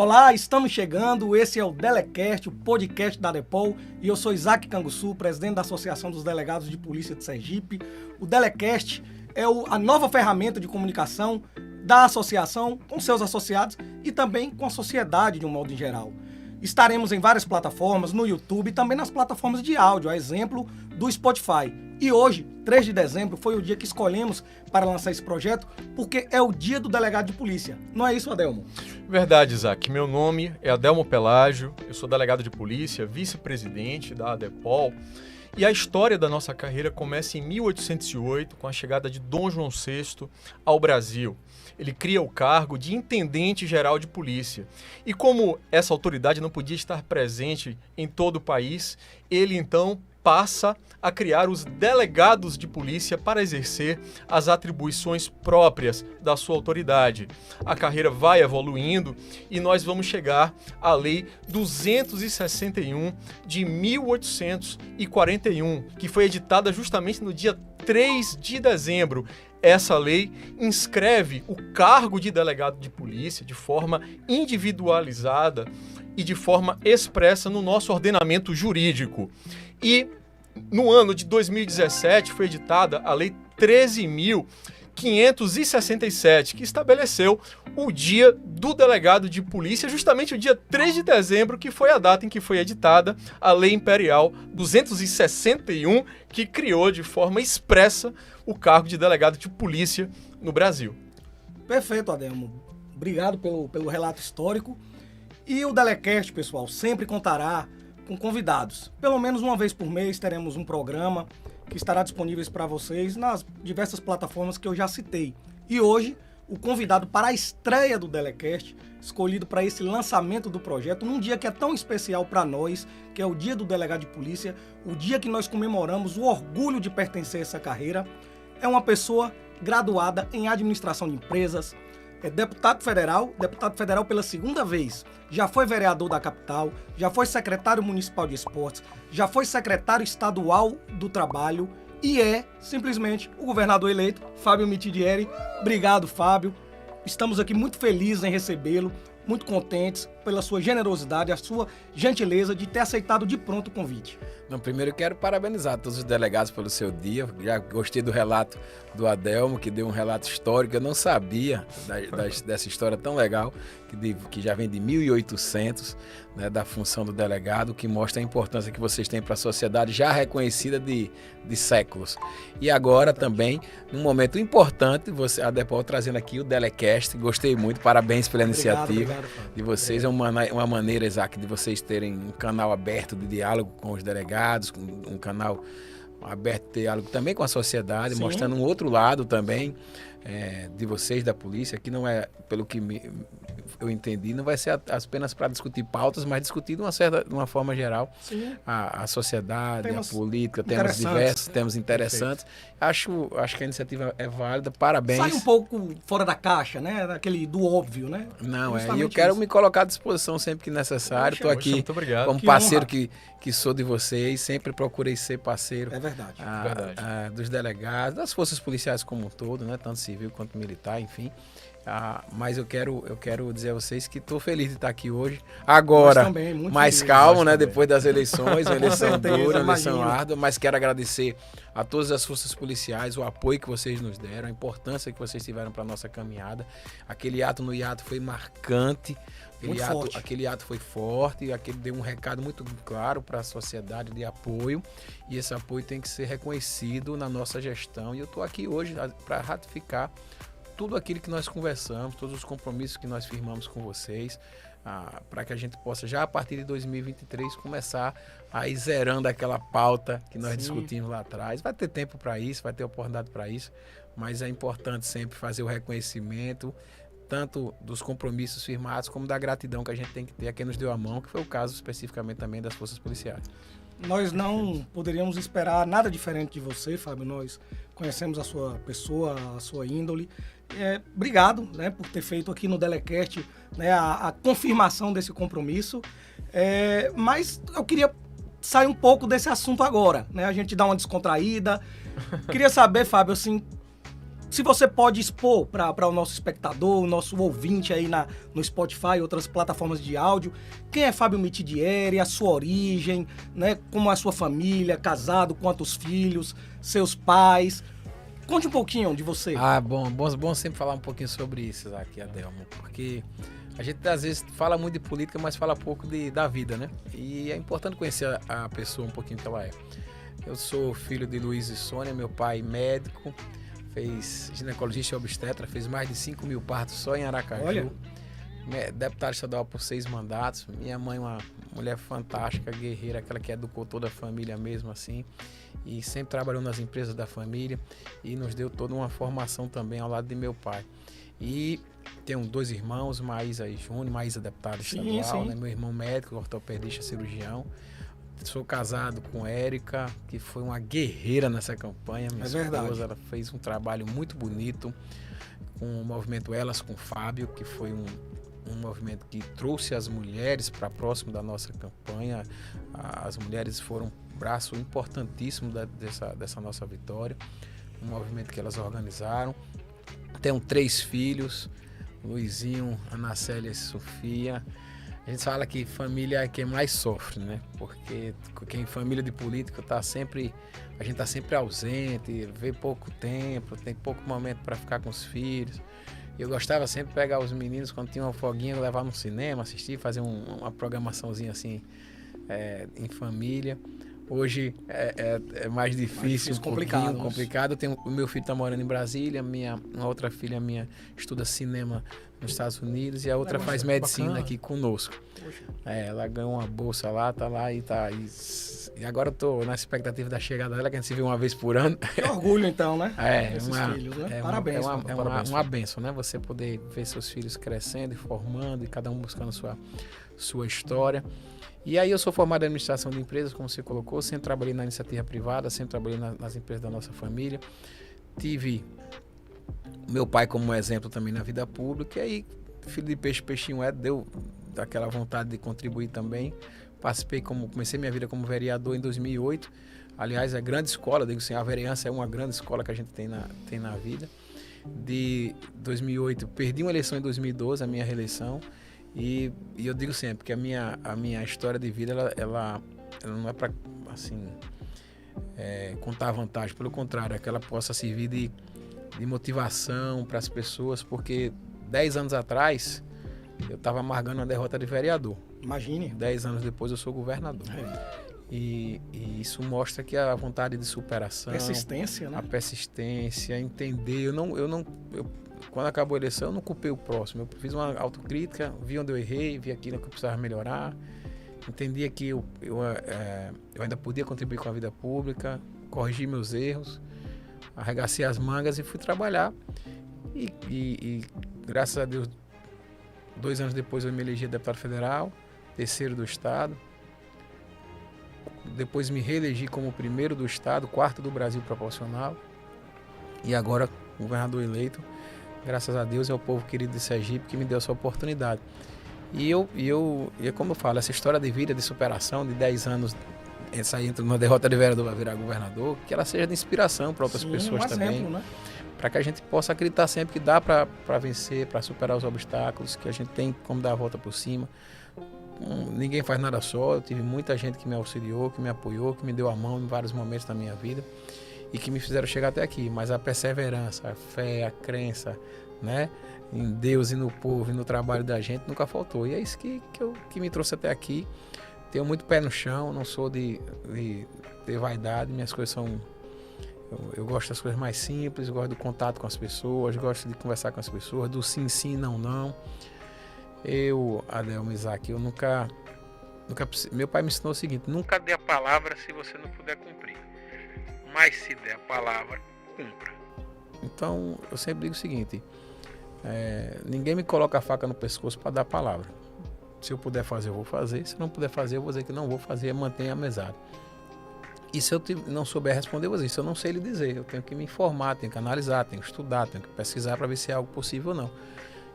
Olá, estamos chegando, esse é o Delecast, o podcast da Depol, e eu sou Isaac Canguçu, presidente da Associação dos Delegados de Polícia de Sergipe. O Delecast é a nova ferramenta de comunicação da associação com seus associados e também com a sociedade de um modo em geral. Estaremos em várias plataformas, no YouTube e também nas plataformas de áudio, a exemplo do Spotify. E hoje, 3 de dezembro, foi o dia que escolhemos para lançar esse projeto, porque é o dia do delegado de polícia. Não é isso, Adelmo? Verdade, Isaac. Meu nome é Adelmo Pelágio, eu sou delegado de polícia, vice-presidente da ADEPOL. E a história da nossa carreira começa em 1808, com a chegada de Dom João VI ao Brasil. Ele cria o cargo de Intendente-Geral de Polícia. E como essa autoridade não podia estar presente em todo o país, ele então passa a criar os delegados de polícia para exercer as atribuições próprias da sua autoridade. A carreira vai evoluindo e nós vamos chegar à Lei 261 de 1841, que foi editada justamente no dia 3 de dezembro. Essa lei inscreve o cargo de delegado de polícia de forma individualizada e de forma expressa no nosso ordenamento jurídico. E no ano de 2017 foi editada a Lei 13.567, que estabeleceu o Dia do Delegado de Polícia, justamente o dia 3 de dezembro, que foi a data em que foi editada a Lei Imperial 261, que criou de forma expressa o cargo de delegado de polícia no Brasil. Perfeito, Adelmo. Obrigado pelo relato histórico. E o Delecast, pessoal, sempre contará com convidados. Pelo menos uma vez por mês teremos um programa que estará disponível para vocês nas diversas plataformas que eu já citei. E hoje, o convidado para a estreia do Delecast, escolhido para esse lançamento do projeto, num dia que é tão especial para nós, que é o Dia do Delegado de Polícia, o dia que nós comemoramos o orgulho de pertencer a essa carreira, é uma pessoa graduada em administração de empresas, é deputado federal pela segunda vez, já foi vereador da capital, já foi secretário municipal de esportes, já foi secretário estadual do trabalho e é simplesmente o governador eleito, Fábio Mitidieri. Obrigado, Fábio. Estamos aqui muito felizes em recebê-lo, muito contentes pela sua generosidade, a sua gentileza de ter aceitado de pronto o convite. Não, primeiro eu quero parabenizar todos os delegados pelo seu dia. Já gostei do relato do Adelmo, que deu um relato histórico. Eu não sabia dessa história tão legal, que já vem de 1800, né, da função do delegado, que mostra a importância que vocês têm para a sociedade, já reconhecida de séculos. E agora também, num momento importante, a Depol trazendo aqui o Delecast. Gostei muito, parabéns pela iniciativa de vocês. É uma maneira, Isaac, de vocês terem um canal aberto de diálogo com os delegados, um canal aberto de diálogo também com a sociedade, sim, mostrando um outro lado também de vocês, da polícia, que não é, pelo que eu entendi, não vai ser apenas para discutir pautas, mas discutir de uma forma geral a sociedade, a política, temas diversos, temas interessantes. Acho que a iniciativa é válida, parabéns. Sai um pouco fora da caixa, né? Daquele do óbvio, né? Não, e eu quero me colocar à disposição sempre que necessário. Estou aqui como parceiro que sou de vocês, sempre procurei ser parceiro. É verdade. Dos delegados, das forças policiais como um todo, né? Tanto civil quanto militar, enfim. Mas eu quero dizer a vocês que estou feliz de estar aqui hoje. Agora, também, mais feliz, calmo, né? Depois das eleições, uma eleição dura, uma eleição árdua, mas quero agradecer a todas as forças policiais, o apoio que vocês nos deram, a importância que vocês tiveram para a nossa caminhada. Aquele ato no IATO foi marcante, aquele ato foi forte, aquele deu um recado muito claro para a sociedade de apoio, e esse apoio tem que ser reconhecido na nossa gestão. E eu estou aqui hoje para ratificar tudo aquilo que nós conversamos, todos os compromissos que nós firmamos com vocês, para que a gente possa, já a partir de 2023, começar a ir zerando aquela pauta que nós discutimos lá atrás. Vai ter tempo para isso, vai ter oportunidade para isso, mas é importante sempre fazer o reconhecimento, tanto dos compromissos firmados, como da gratidão que a gente tem que ter a quem nos deu a mão, que foi o caso especificamente também das forças policiais. Nós não poderíamos esperar nada diferente de você, Fábio. Nós conhecemos a sua pessoa, a sua índole. Obrigado, né, por ter feito aqui no Delecast, né, a confirmação desse compromisso. Mas eu queria sair um pouco desse assunto agora, né? A gente dá uma descontraída. Queria saber, Fábio, assim, Se você pode expor para o nosso espectador, o nosso ouvinte aí no Spotify e outras plataformas de áudio, quem é Fábio Mitidieri, a sua origem, né? Como é a sua família, casado, quantos filhos, seus pais. Conte um pouquinho de você. Bom sempre falar um pouquinho sobre isso aqui, Adelmo, porque a gente às vezes fala muito de política, mas fala pouco da vida, né? E é importante conhecer a pessoa um pouquinho que ela é. Eu sou filho de Luiz e Sônia, meu pai médico, fez ginecologista e obstetra, fez mais de 5.000 partos só em Aracaju. Olha. Deputado estadual por 6 mandatos. Minha mãe uma mulher fantástica, guerreira, aquela que educou toda a família mesmo assim. E sempre trabalhou nas empresas da família e nos deu toda uma formação também ao lado de meu pai. E tenho 2 irmãos, Maísa e Júnior. Maísa deputada estadual, né? Meu irmão médico, ortopedista, cirurgião. Sou casado com Érica, que foi uma guerreira nessa campanha. Minha esposa, ela fez um trabalho muito bonito com o movimento Elas com Fábio, que foi um movimento que trouxe as mulheres para próximo da nossa campanha. As mulheres foram um braço importantíssimo dessa nossa vitória. Um movimento que elas organizaram. Tenho 3 filhos, Luizinho, Ana Célia e Sofia. A gente fala que família é quem mais sofre, né? Porque quem família de político a gente tá sempre ausente, vê pouco tempo, tem pouco momento para ficar com os filhos. Eu gostava sempre de pegar os meninos quando tinha uma folguinha, levar no cinema, assistir, fazer uma programaçãoozinha assim em família. Hoje é mais difícil, complicado. O meu filho está morando em Brasília, uma outra filha minha estuda cinema nos Estados Unidos e a outra faz medicina aqui conosco. Ela ganhou uma bolsa lá, tá lá e tá. E agora eu tô na expectativa da chegada dela, que a gente se vê uma vez por ano. Que orgulho então, né? Filhos, né? Parabéns. Uma benção, né? Você poder ver seus filhos crescendo e formando e cada um buscando sua história. E aí eu sou formado em administração de empresas, como você colocou, sempre trabalhei na iniciativa privada, sempre trabalhei nas empresas da nossa família. Tive meu pai como exemplo também na vida pública, e aí filho de peixe, peixinho deu aquela vontade de contribuir também. Comecei minha vida como vereador em 2008. Aliás, é grande escola, digo assim, a vereança é uma grande escola que a gente tem na vida. De 2008, perdi uma eleição em 2012, a minha reeleição. E eu digo sempre que a minha história de vida, ela não é para assim, contar vantagem, pelo contrário, é que ela possa servir de motivação para as pessoas, porque 10 anos atrás eu estava amargando uma derrota de vereador. Imagine. 10 anos depois eu sou governador. E isso mostra que a vontade de superação, persistência, né? A persistência, entender. Quando acabou a eleição, eu não culpei o próximo. Eu fiz uma autocrítica, vi onde eu errei, vi aquilo que eu precisava melhorar. Entendia que eu ainda podia contribuir com a vida pública, corrigi meus erros, arregacei as mangas e fui trabalhar. E graças a Deus, 2 anos depois eu me elegi deputado federal, 3º do estado. Depois me reelegi como 1º do estado, 4º do Brasil proporcional. E agora governador eleito. Graças a Deus é o povo querido de Sergipe que me deu essa oportunidade. E como eu falo, essa história de vida, de superação, de 10 anos, sair numa derrota de vereador para virar governador, que ela seja de inspiração para outras pessoas também. Exemplo, né? Para que a gente possa acreditar sempre que dá para vencer, para superar os obstáculos, que a gente tem como dar a volta por cima. Ninguém faz nada só, eu tive muita gente que me auxiliou, que me apoiou, que me deu a mão em vários momentos da minha vida e que me fizeram chegar até aqui. Mas a perseverança, a fé, a crença, né, em Deus e no povo e no trabalho da gente nunca faltou. E é isso que me trouxe até aqui. Tenho muito pé no chão, não sou de ter vaidade, minhas coisas são... Eu gosto das coisas mais simples, gosto do contato com as pessoas, gosto de conversar com as pessoas, do sim, sim, não, não. Adelmo, Isaac, eu nunca... Meu pai me ensinou o seguinte: nunca dê a palavra se você não puder cumprir. Mas se der a palavra, cumpra. Então, eu sempre digo o seguinte: ninguém me coloca a faca no pescoço para dar a palavra. Se eu puder fazer, eu vou fazer. Se não puder fazer, eu vou dizer que não vou fazer, mantenha a mesada. E se eu não souber responder, eu vou dizer: isso eu não sei lhe dizer. Eu tenho que me informar, tenho que analisar, tenho que estudar, tenho que pesquisar para ver se é algo possível ou não.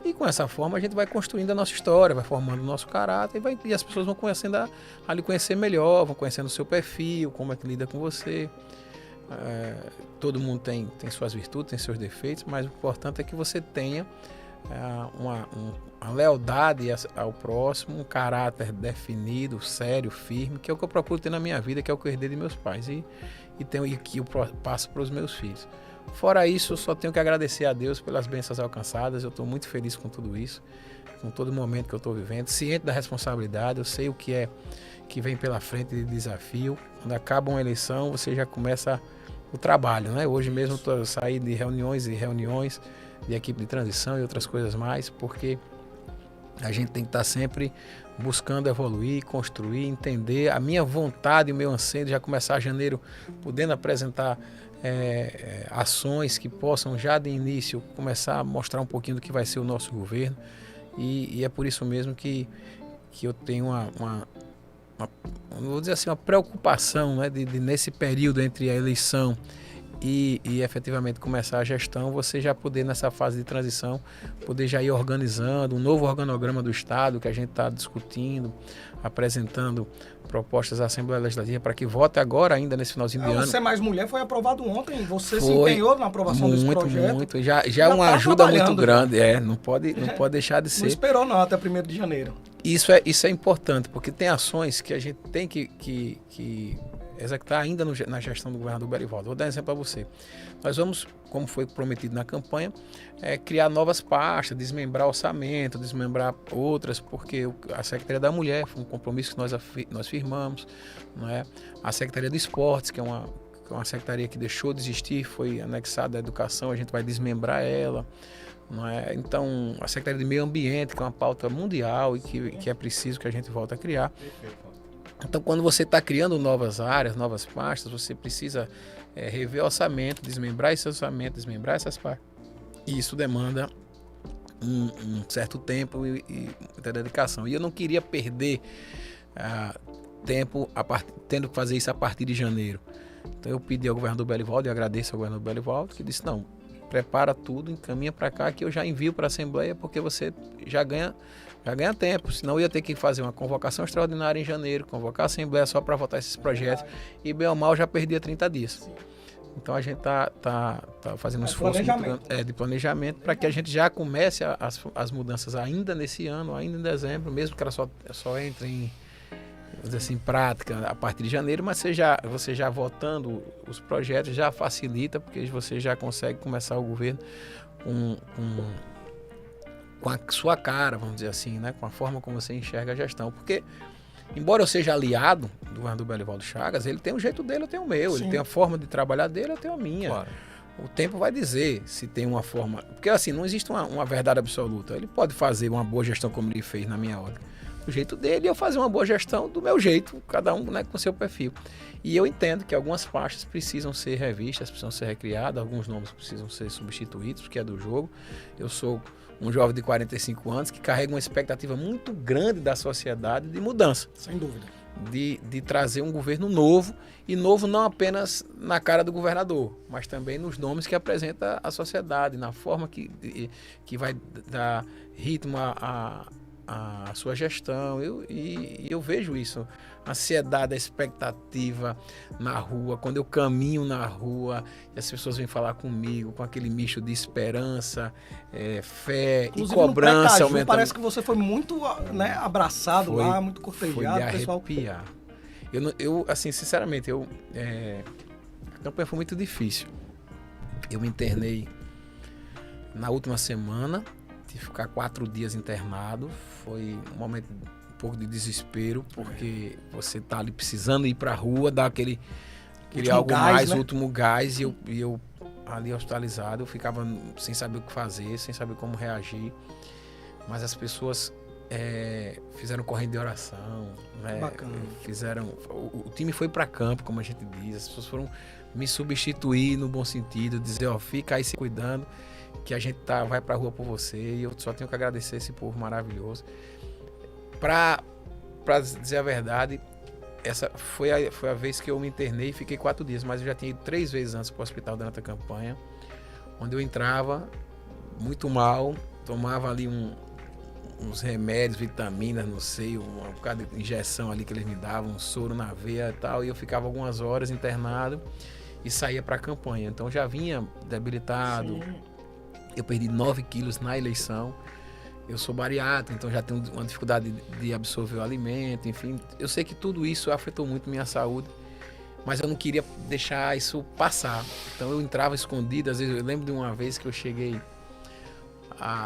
E com essa forma a gente vai construindo a nossa história, vai formando o nosso caráter e as pessoas vão conhecendo a lhe conhecer melhor, vão conhecendo o seu perfil, como é que lida com você. Todo mundo tem suas virtudes, tem seus defeitos, mas o importante é que você tenha uma lealdade ao próximo, um caráter definido, sério, firme, que é o que eu procuro ter na minha vida, que é o que eu herdei de meus pais e que eu passo para os meus filhos. Fora isso, eu só tenho que agradecer a Deus pelas bênçãos alcançadas. Eu estou muito feliz com tudo isso, com todo momento que eu estou vivendo, ciente da responsabilidade. Eu sei o que vem pela frente de desafio. Quando acaba uma eleição, você já começa o trabalho, né? Hoje mesmo eu saí de reuniões e reuniões de equipe de transição e outras coisas mais, porque a gente tem que estar sempre buscando evoluir, construir, entender. A minha vontade e o meu anseio de já começar janeiro podendo apresentar ações que possam já de início começar a mostrar um pouquinho do que vai ser o nosso governo, e é por isso mesmo que eu tenho vou dizer assim, uma preocupação, né, de nesse período entre a eleição e efetivamente começar a gestão, você já poder, nessa fase de transição, poder já ir organizando um novo organograma do Estado que a gente está discutindo, apresentando propostas à Assembleia Legislativa para que vote agora, ainda nesse finalzinho de ano. Você Mais Mulher foi aprovado ontem, você se empenhou na aprovação desse projeto. Muito, já é uma ajuda muito grande, não pode deixar de ser. Não esperou não, até 1º de janeiro. Isso é importante, porque tem ações que a gente tem que executar ainda na gestão do governador Belivaldo. Vou dar um exemplo para você. Nós vamos, como foi prometido na campanha, criar novas pastas, desmembrar orçamento, desmembrar outras, porque a Secretaria da Mulher foi um compromisso que nós firmamos, não é? A Secretaria do Esportes, que é uma secretaria que deixou de existir, foi anexada à Educação, a gente vai desmembrar ela. Não é? Então, a Secretaria de Meio Ambiente, que é uma pauta mundial e que é preciso que a gente volte a criar. Então, quando você está criando novas áreas, novas pastas, você precisa rever o orçamento, desmembrar esse orçamento, desmembrar essas pastas. E isso demanda um certo tempo e muita dedicação. E eu não queria perder tempo tendo que fazer isso a partir de janeiro. Então, eu pedi ao governador Belivaldo, e agradeço ao governador Belivaldo, que disse, não, prepara tudo, encaminha para cá que eu já envio para a Assembleia, porque você já ganha tempo, senão eu ia ter que fazer uma convocação extraordinária em janeiro, convocar a Assembleia só para votar esses projetos, e bem ou mal já perdia 30 dias. Então a gente tá fazendo um esforço de planejamento para que a gente já comece as mudanças ainda nesse ano, ainda em dezembro, mesmo que ela só entre em, vamos dizer assim, prática a partir de janeiro, mas você já votando os projetos já facilita, porque você já consegue começar o governo com a sua cara, vamos dizer assim, né? Com a forma como você enxerga a gestão. Porque, embora eu seja aliado do governador Belivaldo Chagas, ele tem o jeito dele, eu tenho o meu. Sim. Ele tem a forma de trabalhar dele, eu tenho a minha. Claro. O tempo vai dizer se tem uma forma... Porque, assim, não existe uma verdade absoluta. Ele pode fazer uma boa gestão como ele fez na minha hora. Do jeito dele, e eu fazer uma boa gestão do meu jeito, cada um, né, com o seu perfil. E eu entendo que algumas faixas precisam ser revistas, precisam ser recriadas, alguns nomes precisam ser substituídos, porque é do jogo. Eu sou um jovem de 45 anos que carrega uma expectativa muito grande da sociedade de mudança. Sem dúvida. De trazer um governo novo, e novo não apenas na cara do governador, mas também nos nomes que apresenta a sociedade, na forma que vai dar ritmo à sua gestão. Eu vejo isso, a ansiedade, a expectativa na rua, quando eu caminho na rua e as pessoas vêm falar comigo com aquele misto de esperança, fé, inclusive, e cobrança aumentando. Parece que você foi muito, né, abraçado lá, muito cortejado. Foi de arrepiar. Eu, assim, sinceramente, a campanha foi muito difícil. Eu me internei na última semana, tive que ficar 4 dias internado. Foi um momento um pouco de desespero, porque você tá ali precisando ir pra rua, dar aquele algo gás, mais, né? Último gás, e eu ali hospitalizado, eu ficava sem saber o que fazer, sem saber como reagir. Mas as pessoas fizeram corrente de oração, né? Bacana. O time foi para campo, como a gente diz, as pessoas foram me substituir no bom sentido, dizer, fica aí se cuidando, que a gente vai pra rua por você, e eu só tenho que agradecer esse povo maravilhoso. Pra dizer a verdade, essa foi a vez que eu me internei e fiquei 4 dias, mas eu já tinha ido 3 vezes antes pro hospital durante a campanha, onde eu entrava muito mal, tomava ali uns remédios, vitaminas, não sei, um bocado de injeção ali que eles me davam, um soro na veia e tal, e eu ficava algumas horas internado, e saía para a campanha. Então já vinha debilitado. Sim. Eu perdi 9 quilos na eleição. Eu sou bariátrico, então já tenho uma dificuldade de absorver o alimento, enfim. Eu sei que tudo isso afetou muito minha saúde, mas eu não queria deixar isso passar. Então eu entrava escondido. Às vezes eu lembro de uma vez que eu cheguei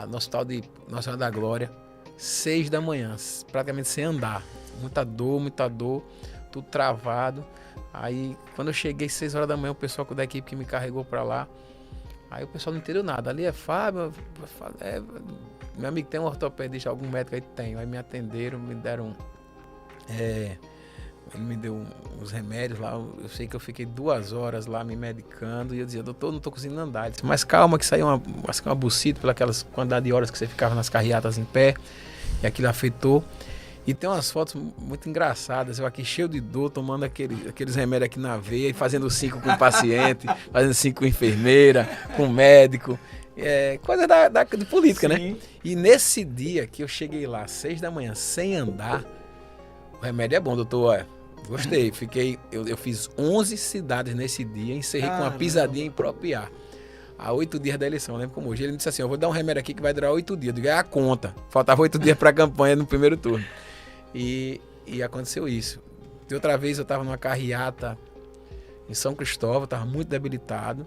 no hospital de Nossa Senhora da Glória, 6 da manhã, praticamente sem andar. Muita dor, tudo travado. Aí, quando eu cheguei 6 horas da manhã, o pessoal da equipe que me carregou para lá, aí o pessoal não entendeu nada. Ali é Fábio, meu amigo tem um ortopedista, algum médico aí? Tem. Aí me atenderam, me deram... ele me deu uns remédios lá. Eu sei que eu fiquei 2 horas lá me medicando. E eu dizia, doutor, não tô conseguindo andar. Ele disse, mas calma que saiu uma bucita pela aquelas quantidade de horas que você ficava nas carreatas em pé. E aquilo afetou. E tem umas fotos muito engraçadas. Eu aqui cheio de dor, tomando aqueles remédios aqui na veia. E fazendo 5 com o paciente. Fazendo 5 com enfermeira, com médico. Coisa de política, sim, né? E nesse dia que eu cheguei lá, 6 da manhã, sem andar, o remédio é bom, doutor, olha, gostei. Eu fiz 11 cidades nesse dia, encerrei com uma pisadinha em Propiá, há 8 dias da eleição, lembro como hoje. Ele me disse assim, eu vou dar um remédio aqui que vai durar 8 dias, eu digo, a conta. Faltava 8 dias para a campanha no primeiro turno. E aconteceu isso. De outra vez eu estava numa carreata em São Cristóvão, estava muito debilitado,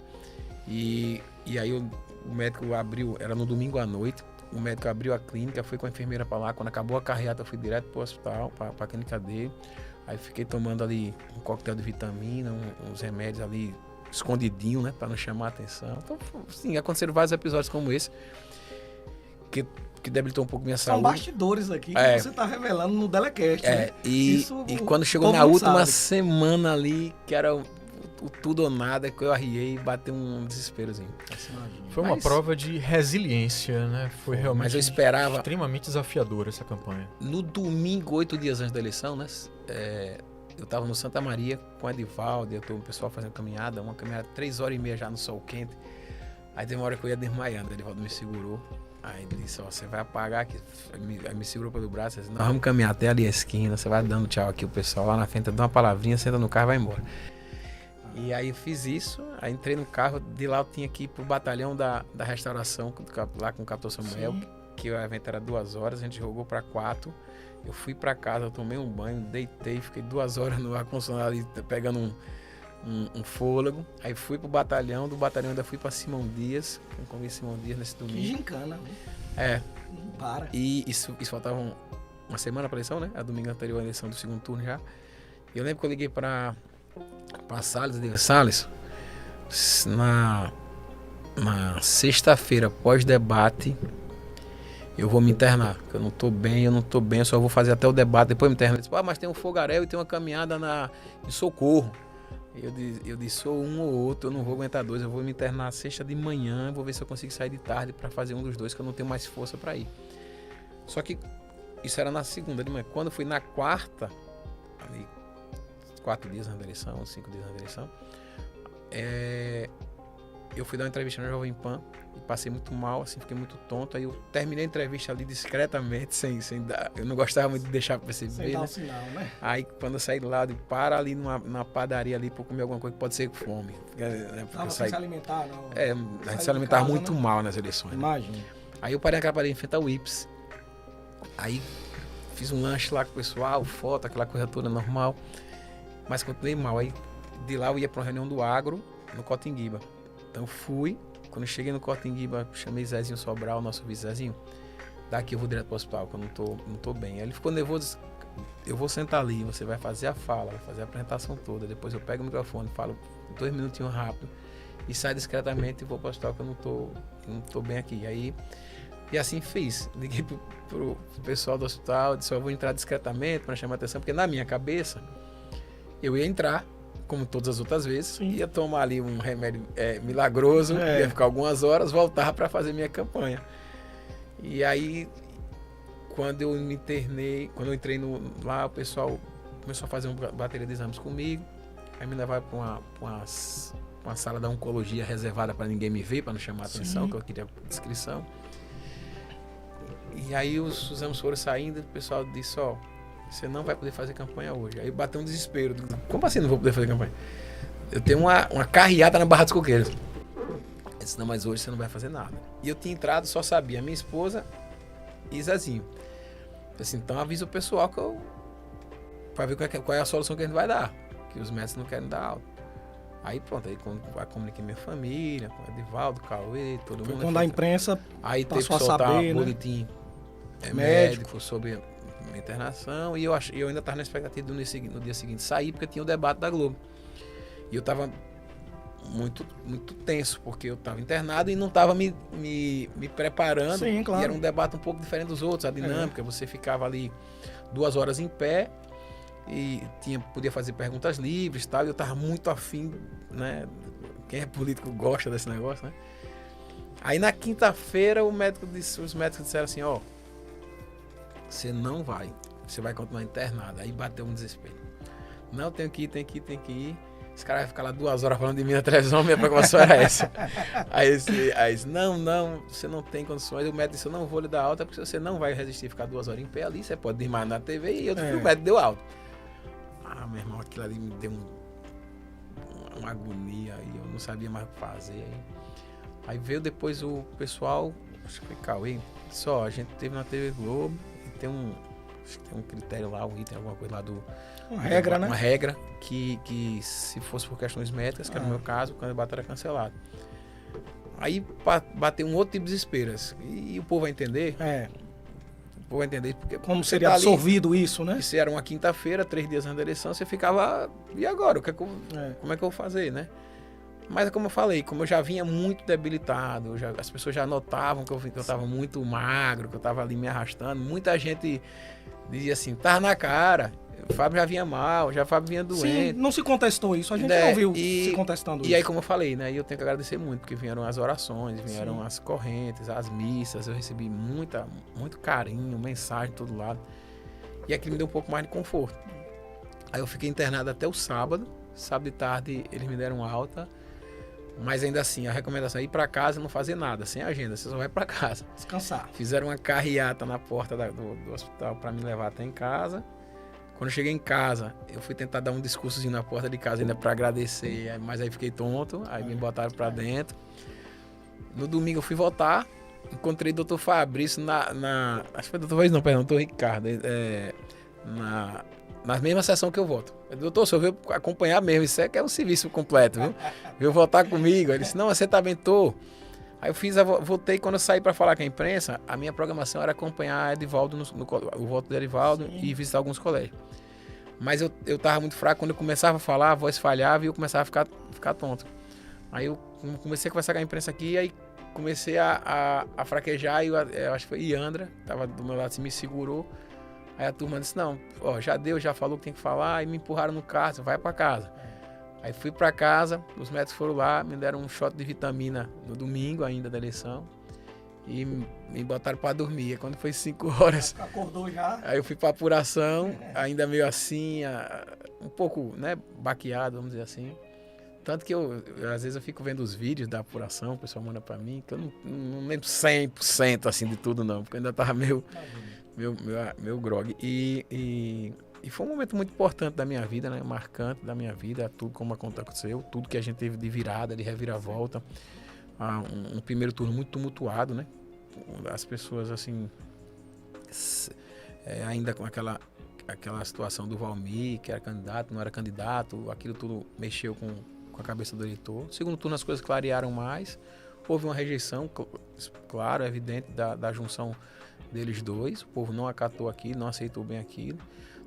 e aí o médico abriu, era no domingo à noite, o médico abriu a clínica, fui com a enfermeira para lá, quando acabou a carreata eu fui direto para o hospital, para a clínica dele, aí fiquei tomando ali um coquetel de vitamina, uns remédios ali escondidinho, né, para não chamar a atenção. Então, sim, aconteceram vários episódios como esse, que debilitou um pouco minha saúde. São bastidores aqui que você está revelando no Delecast, né? E quando chegou na última semana ali, que era tudo ou nada, que eu arriei e bateu um desesperozinho. Foi uma prova de resiliência, né? Foi realmente mas eu esperava... extremamente desafiadora essa campanha. No domingo, 8 dias antes da eleição, né? Eu estava no Santa Maria com o Edivaldo, o pessoal fazendo caminhada, uma caminhada 3h30 já no sol quente. Aí tem uma hora que eu ia desmaiando, o Edivaldo me segurou. Aí ele disse, você vai apagar aqui. Aí me segurou pelo braço, disse, nós vamos caminhar até ali a esquina, você vai dando tchau aqui, o pessoal lá na frente, dá uma palavrinha, senta no carro e vai embora. E aí eu fiz isso, aí entrei no carro, de lá eu tinha que ir pro batalhão da restauração, lá com o capitão Samuel, que o evento era 2 horas, a gente jogou para 4. Eu fui para casa, eu tomei um banho, deitei, fiquei 2 horas no ar-condicionado ali, pegando um fôlego. Aí fui pro batalhão, do batalhão ainda fui para Simão Dias, comi Simão Dias nesse domingo. Que gincana, né? Não para. E isso faltava uma semana para a eleição, né? A domingo anterior à eleição do segundo turno já. E eu lembro que eu liguei para Salles, digo, Salles, na sexta-feira, pós-debate, eu vou me internar, porque eu não tô bem, eu só vou fazer até o debate, depois me internar. Ele disse, mas tem um fogaréu e tem uma caminhada em Socorro. Eu disse, sou um ou outro, eu não vou aguentar 2, eu vou me internar sexta de manhã, vou ver se eu consigo sair de tarde para fazer um dos 2, que eu não tenho mais força para ir. Só que isso era na segunda de manhã. Quando eu fui na quarta, ali, 4 dias na eleição, 5 dias na eleição, eu fui dar uma entrevista na Jovem Pan e passei muito mal, assim, fiquei muito tonto. Aí eu terminei a entrevista ali discretamente, sem dar, eu não gostava muito de deixar perceber, sem dar um sinal, né? Aí quando eu saí do lado, para ali numa padaria ali pra comer alguma coisa que pode ser fome. Não, sem se alimentar, não. A gente se alimentava muito mal nas eleições. Imagina. Né? Aí eu parei naquela padaria em frente ao Ips. Aí fiz um lanche lá com o pessoal, foto, aquela coisa toda normal. Mas continuei mal. Aí de lá eu ia para uma reunião do agro no Cotinguiba. Então fui, quando eu cheguei no Cotinguiba, chamei Zezinho Sobral, nosso vice-Zezinho. Daqui eu vou direto para o hospital, que eu não tô bem. Aí ele ficou nervoso, eu vou sentar ali, você vai fazer a fala, vai fazer a apresentação toda. Depois eu pego o microfone, falo 2 minutinhos rápido e saio discretamente e vou para o hospital, que eu não tô bem aqui. E assim fiz. Liguei pro pessoal do hospital, disse, eu vou entrar discretamente para chamar atenção, porque na minha cabeça eu ia entrar, como todas as outras vezes, ia tomar ali um remédio milagroso, ia ficar algumas horas, voltar para fazer minha campanha. E aí, quando eu me internei, quando eu entrei lá, o pessoal começou a fazer uma bateria de exames comigo, aí me levaram para uma sala da oncologia reservada para ninguém me ver, para não chamar atenção, que eu queria descrição. E aí os exames foram saindo, o pessoal disse, você não vai poder fazer campanha hoje. Aí bateu um desespero. Como assim não vou poder fazer campanha? eu tenho uma carreata na Barra dos Coqueiros. Eu disse, não, mas hoje você não vai fazer nada. E eu tinha entrado, só sabia minha esposa e Zezinho. Eu disse, então avisa o pessoal pra ver qual é a solução que a gente vai dar. Que os médicos não querem dar aula. Aí pronto, aí comuniquei minha família, com o Edivaldo, Cauê, todo mundo. Quando a imprensa aí teve que passou a soltar saber, um né? boletim médico sobre a internação. E eu ainda estava na expectativa no dia seguinte sair, porque tinha o debate da Globo. E eu estava muito, muito tenso, porque eu estava internado e não estava me preparando. Sim, claro. E era um debate um pouco diferente dos outros, a dinâmica. Você ficava ali 2 horas em pé e podia fazer perguntas livres e tal. E eu estava muito afim, né? Quem é político gosta desse negócio, né? Aí na quinta-feira os médicos disseram assim, ó, você não vai, você vai continuar internado. Aí bateu um desespero. Não, tem que ir. Esse cara vai ficar lá 2 horas falando de mim na televisão, minha preocupação era essa. Aí não, você não tem condições. O médico disse, eu não vou lhe dar alta, porque você não vai resistir a ficar 2 horas em pé ali, você pode desmaiar na TV, e o médico deu alta. Ah, meu irmão, aquilo ali me deu uma agonia, aí eu não sabia mais o que fazer. Aí veio depois o pessoal, acho que foi Cauê, só a gente teve na TV Globo, e tem um critério lá, um item, alguma coisa lá do... Uma regra, né? Uma regra que se fosse por questões médicas, que era o meu caso, o candidato era cancelado. Aí bateu um outro tipo de desespero. E o povo vai entender? O povo vai entender porque... Como seria absorvido isso, né? Isso era uma quinta-feira, 3 dias antes da eleição, você ficava... E agora? Como é que eu vou fazer, né? Mas como eu falei, como eu já vinha muito debilitado, as pessoas já notavam que eu estava muito magro, que eu estava ali me arrastando. Muita gente dizia assim, tá na cara... O Fábio já vinha mal, o Fábio vinha doente. Sim, não se contestou isso, a gente não viu se contestando isso. E aí, como eu falei, né, eu tenho que agradecer muito, porque vieram as orações, vieram as correntes, as missas, eu recebi muito carinho, mensagem de todo lado. E aquilo me deu um pouco mais de conforto. Aí eu fiquei internado até o sábado de tarde eles me deram alta, mas ainda assim, a recomendação é ir para casa e não fazer nada, sem agenda, você só vai para casa. Descansar. Fizeram uma carreata na porta do hospital para me levar até em casa. Quando eu cheguei em casa, eu fui tentar dar um discursozinho na porta de casa ainda para agradecer, mas aí fiquei tonto, aí me botaram para dentro. No domingo eu fui votar, encontrei o doutor Fabrício acho que foi doutor Fabrício, não, perdão, doutor Ricardo, na mesma sessão que eu voto. Doutor, o senhor veio acompanhar mesmo, isso é que é um serviço completo, viu? Veio votar comigo, ele disse, não, você tá bem, tô. Aí eu votei, quando eu saí para falar com a imprensa, a minha programação era acompanhar Edivaldo o voto de Edivaldo. Sim. E visitar alguns colégios. Mas eu tava muito fraco, quando eu começava a falar, a voz falhava e eu começava a ficar tonto. Aí eu comecei a conversar com a imprensa aqui, aí comecei a fraquejar, e eu acho que foi Iandra, tava do meu lado, assim, me segurou. Aí a turma disse, não, ó, já deu, já falou que tem que falar, e me empurraram no carro, vai para casa. Aí fui para casa, os médicos foram lá, me deram um shot de vitamina no domingo ainda da eleição e me botaram para dormir. Quando foi 5 horas... Acordou já? Aí eu fui para apuração, ainda meio assim, um pouco, né, baqueado, vamos dizer assim. Tanto que às vezes eu fico vendo os vídeos da apuração, o pessoal manda para mim, que eu não lembro 100% assim de tudo não, porque eu ainda tava meio grog. E foi um momento muito importante da minha vida, né? Marcante da minha vida, tudo como aconteceu, tudo que a gente teve de virada, de reviravolta. Um primeiro turno muito tumultuado, né? As pessoas, assim, ainda com aquela situação do Valmir, que era candidato, não era candidato, aquilo tudo mexeu com a cabeça do eleitor. No segundo turno as coisas clarearam mais, houve uma rejeição, claro, evidente, da junção deles dois. O povo não acatou aquilo, não aceitou bem aquilo.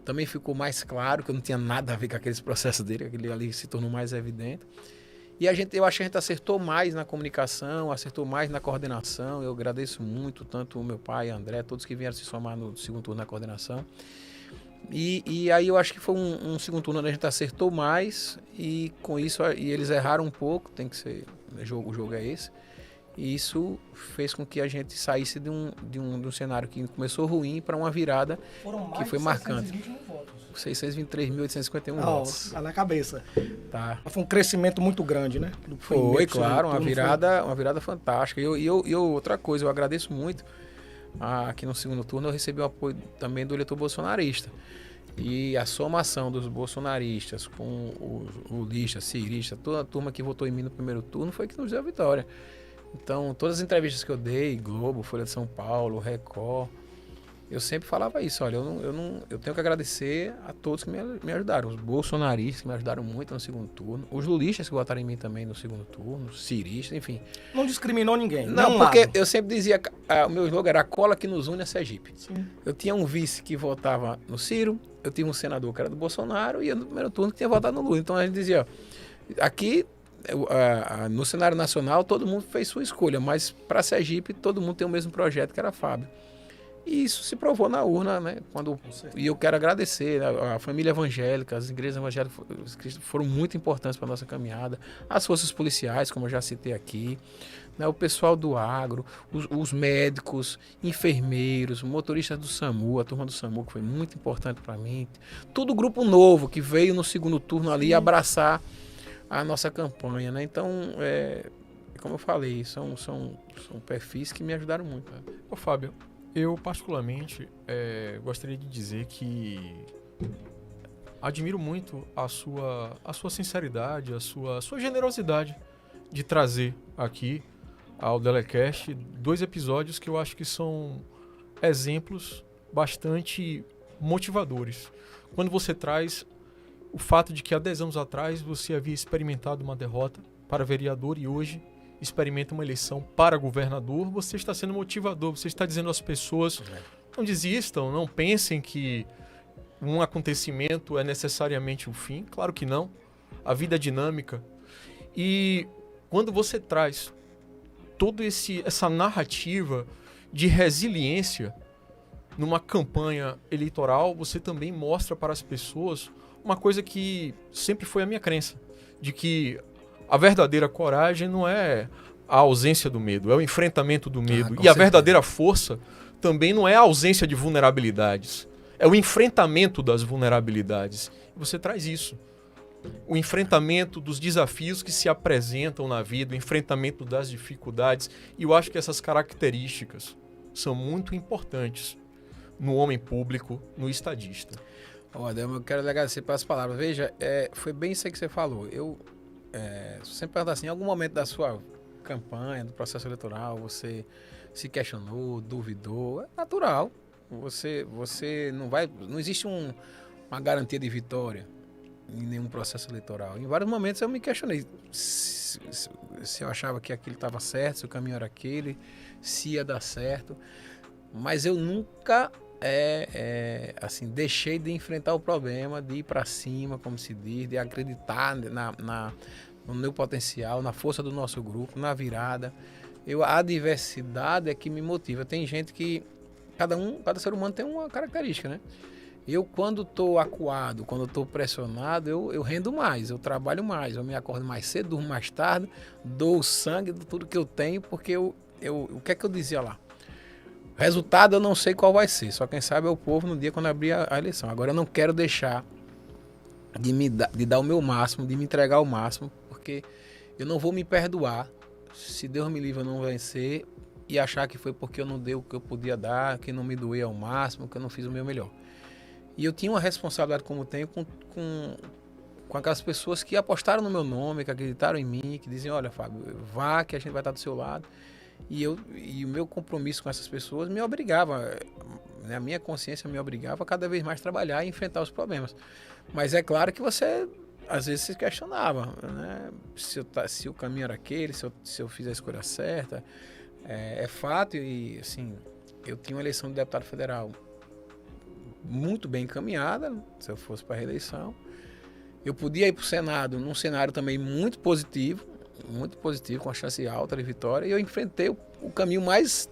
Também ficou mais claro que eu não tinha nada a ver com aqueles processos dele, aquele ali se tornou mais evidente. E eu acho que a gente acertou mais na comunicação, acertou mais na coordenação. Eu agradeço muito, tanto o meu pai, André, todos que vieram se somar no segundo turno na coordenação. E aí eu acho que foi um segundo turno onde a gente acertou mais, e com isso e eles erraram um pouco, tem que ser, o jogo é esse. E isso fez com que a gente saísse de um cenário que começou ruim para uma virada que foi marcante. 623.851 votos. Tá na cabeça. Tá. Foi um crescimento muito grande, né? Foi, claro, uma virada fantástica. E outra coisa, eu agradeço muito. Aqui no segundo turno eu recebi o apoio também do eleitor bolsonarista. E a somação dos bolsonaristas com o lulista, cirista, toda a turma que votou em mim no primeiro turno foi que nos deu a vitória. Então, todas as entrevistas que eu dei, Globo, Folha de São Paulo, Record, eu sempre falava isso, olha, eu tenho que agradecer a todos que me ajudaram. Os bolsonaristas que me ajudaram muito no segundo turno, os lulistas que votaram em mim também no segundo turno, os ciristas, enfim. Não discriminou ninguém. Não, porque eu sempre dizia, o meu slogan era a cola que nos une a Sergipe. Sim. Eu tinha um vice que votava no Ciro, eu tinha um senador que era do Bolsonaro e eu no primeiro turno que tinha votado no Lula. Então a gente dizia, ó, aqui no cenário nacional todo mundo fez sua escolha, mas para Sergipe todo mundo tem o mesmo projeto que era Fábio. E isso se provou na urna, né? E eu quero agradecer a família evangélica, as igrejas evangélicas foram muito importantes para a nossa caminhada, as forças policiais, como eu já citei aqui, né? O pessoal do agro, os médicos, enfermeiros, motoristas do SAMU, a turma do SAMU, que foi muito importante para mim. Todo grupo novo que veio no segundo turno ali abraçar a nossa campanha, né? Então, como eu falei, são perfis que me ajudaram muito. Né? Ô, Fábio, eu, particularmente, gostaria de dizer que admiro muito a sua sinceridade, a sua generosidade de trazer aqui ao Delecast 2 episódios que eu acho que são exemplos bastante motivadores. Quando você traz o fato de que há 10 anos atrás você havia experimentado uma derrota para vereador e hoje experimenta uma eleição para governador, você está sendo motivador, você está dizendo às pessoas, não desistam, não pensem que um acontecimento é necessariamente o fim, claro que não, a vida é dinâmica. E quando você traz toda essa narrativa de resiliência numa campanha eleitoral, você também mostra para as pessoas uma coisa que sempre foi a minha crença, de que a verdadeira coragem não é a ausência do medo, é o enfrentamento do medo. E a verdadeira força também não é a ausência de vulnerabilidades, é o enfrentamento das vulnerabilidades. E você traz isso. O enfrentamento dos desafios que se apresentam na vida, o enfrentamento das dificuldades. E eu acho que essas características são muito importantes no homem público, no estadista. Adelmo, eu quero agradecer pelas palavras. Veja, foi bem isso aí que você falou. Se você perguntar assim, em algum momento da sua campanha, do processo eleitoral, você se questionou, duvidou, é natural. Você não existe uma garantia de vitória em nenhum processo eleitoral. Em vários momentos eu me questionei se eu achava que aquilo estava certo, se o caminho era aquele, se ia dar certo. Mas eu nunca assim, deixei de enfrentar o problema, de ir para cima, como se diz, de acreditar no meu potencial, na força do nosso grupo, na virada. A diversidade é que me motiva. Tem gente que cada ser humano tem uma característica, né? Eu, quando estou acuado, quando estou pressionado, eu rendo mais, eu trabalho mais, eu me acordo mais cedo, durmo mais tarde, dou o sangue de tudo que eu tenho, porque o que é que eu dizia lá? Resultado eu não sei qual vai ser, só quem sabe é o povo no dia quando abrir a eleição. Agora eu não quero deixar de dar o meu máximo, de me entregar o máximo, porque eu não vou me perdoar se Deus me livre eu não vencer e achar que foi porque eu não dei o que eu podia dar, que não me doei ao máximo, que eu não fiz o meu melhor. E eu tinha uma responsabilidade como tenho com aquelas pessoas que apostaram no meu nome, que acreditaram em mim, que dizem, olha, Fábio, vá que a gente vai estar do seu lado. E o meu compromisso com essas pessoas me obrigava, né, a minha consciência me obrigava a cada vez mais trabalhar e enfrentar os problemas. Mas é claro que você, às vezes, se questionava, né, se o caminho era aquele, se eu fiz a escolha certa. É fato, e assim, eu tinha uma eleição de deputado federal muito bem encaminhada, se eu fosse para a reeleição. Eu podia ir para o Senado num cenário também muito positivo, com a chance alta de vitória, e eu enfrentei o caminho mais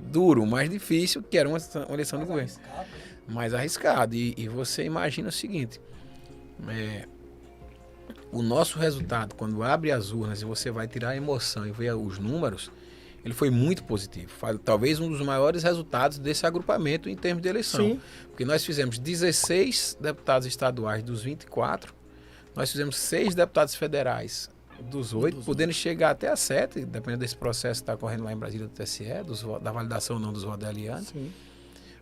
duro, mais difícil, que era uma eleição de governo. Mais arriscado. E você imagina o seguinte, o nosso resultado, quando abre as urnas e você vai tirar a emoção e ver os números, ele foi muito positivo. Talvez um dos maiores resultados desse agrupamento em termos de eleição. Sim. Porque nós fizemos 16 deputados estaduais dos 24, nós fizemos 6 deputados federais dos 8, podendo chegar até a 7, dependendo desse processo que está correndo lá em Brasília do TSE, da validação ou não dos votos da aliança. Sim.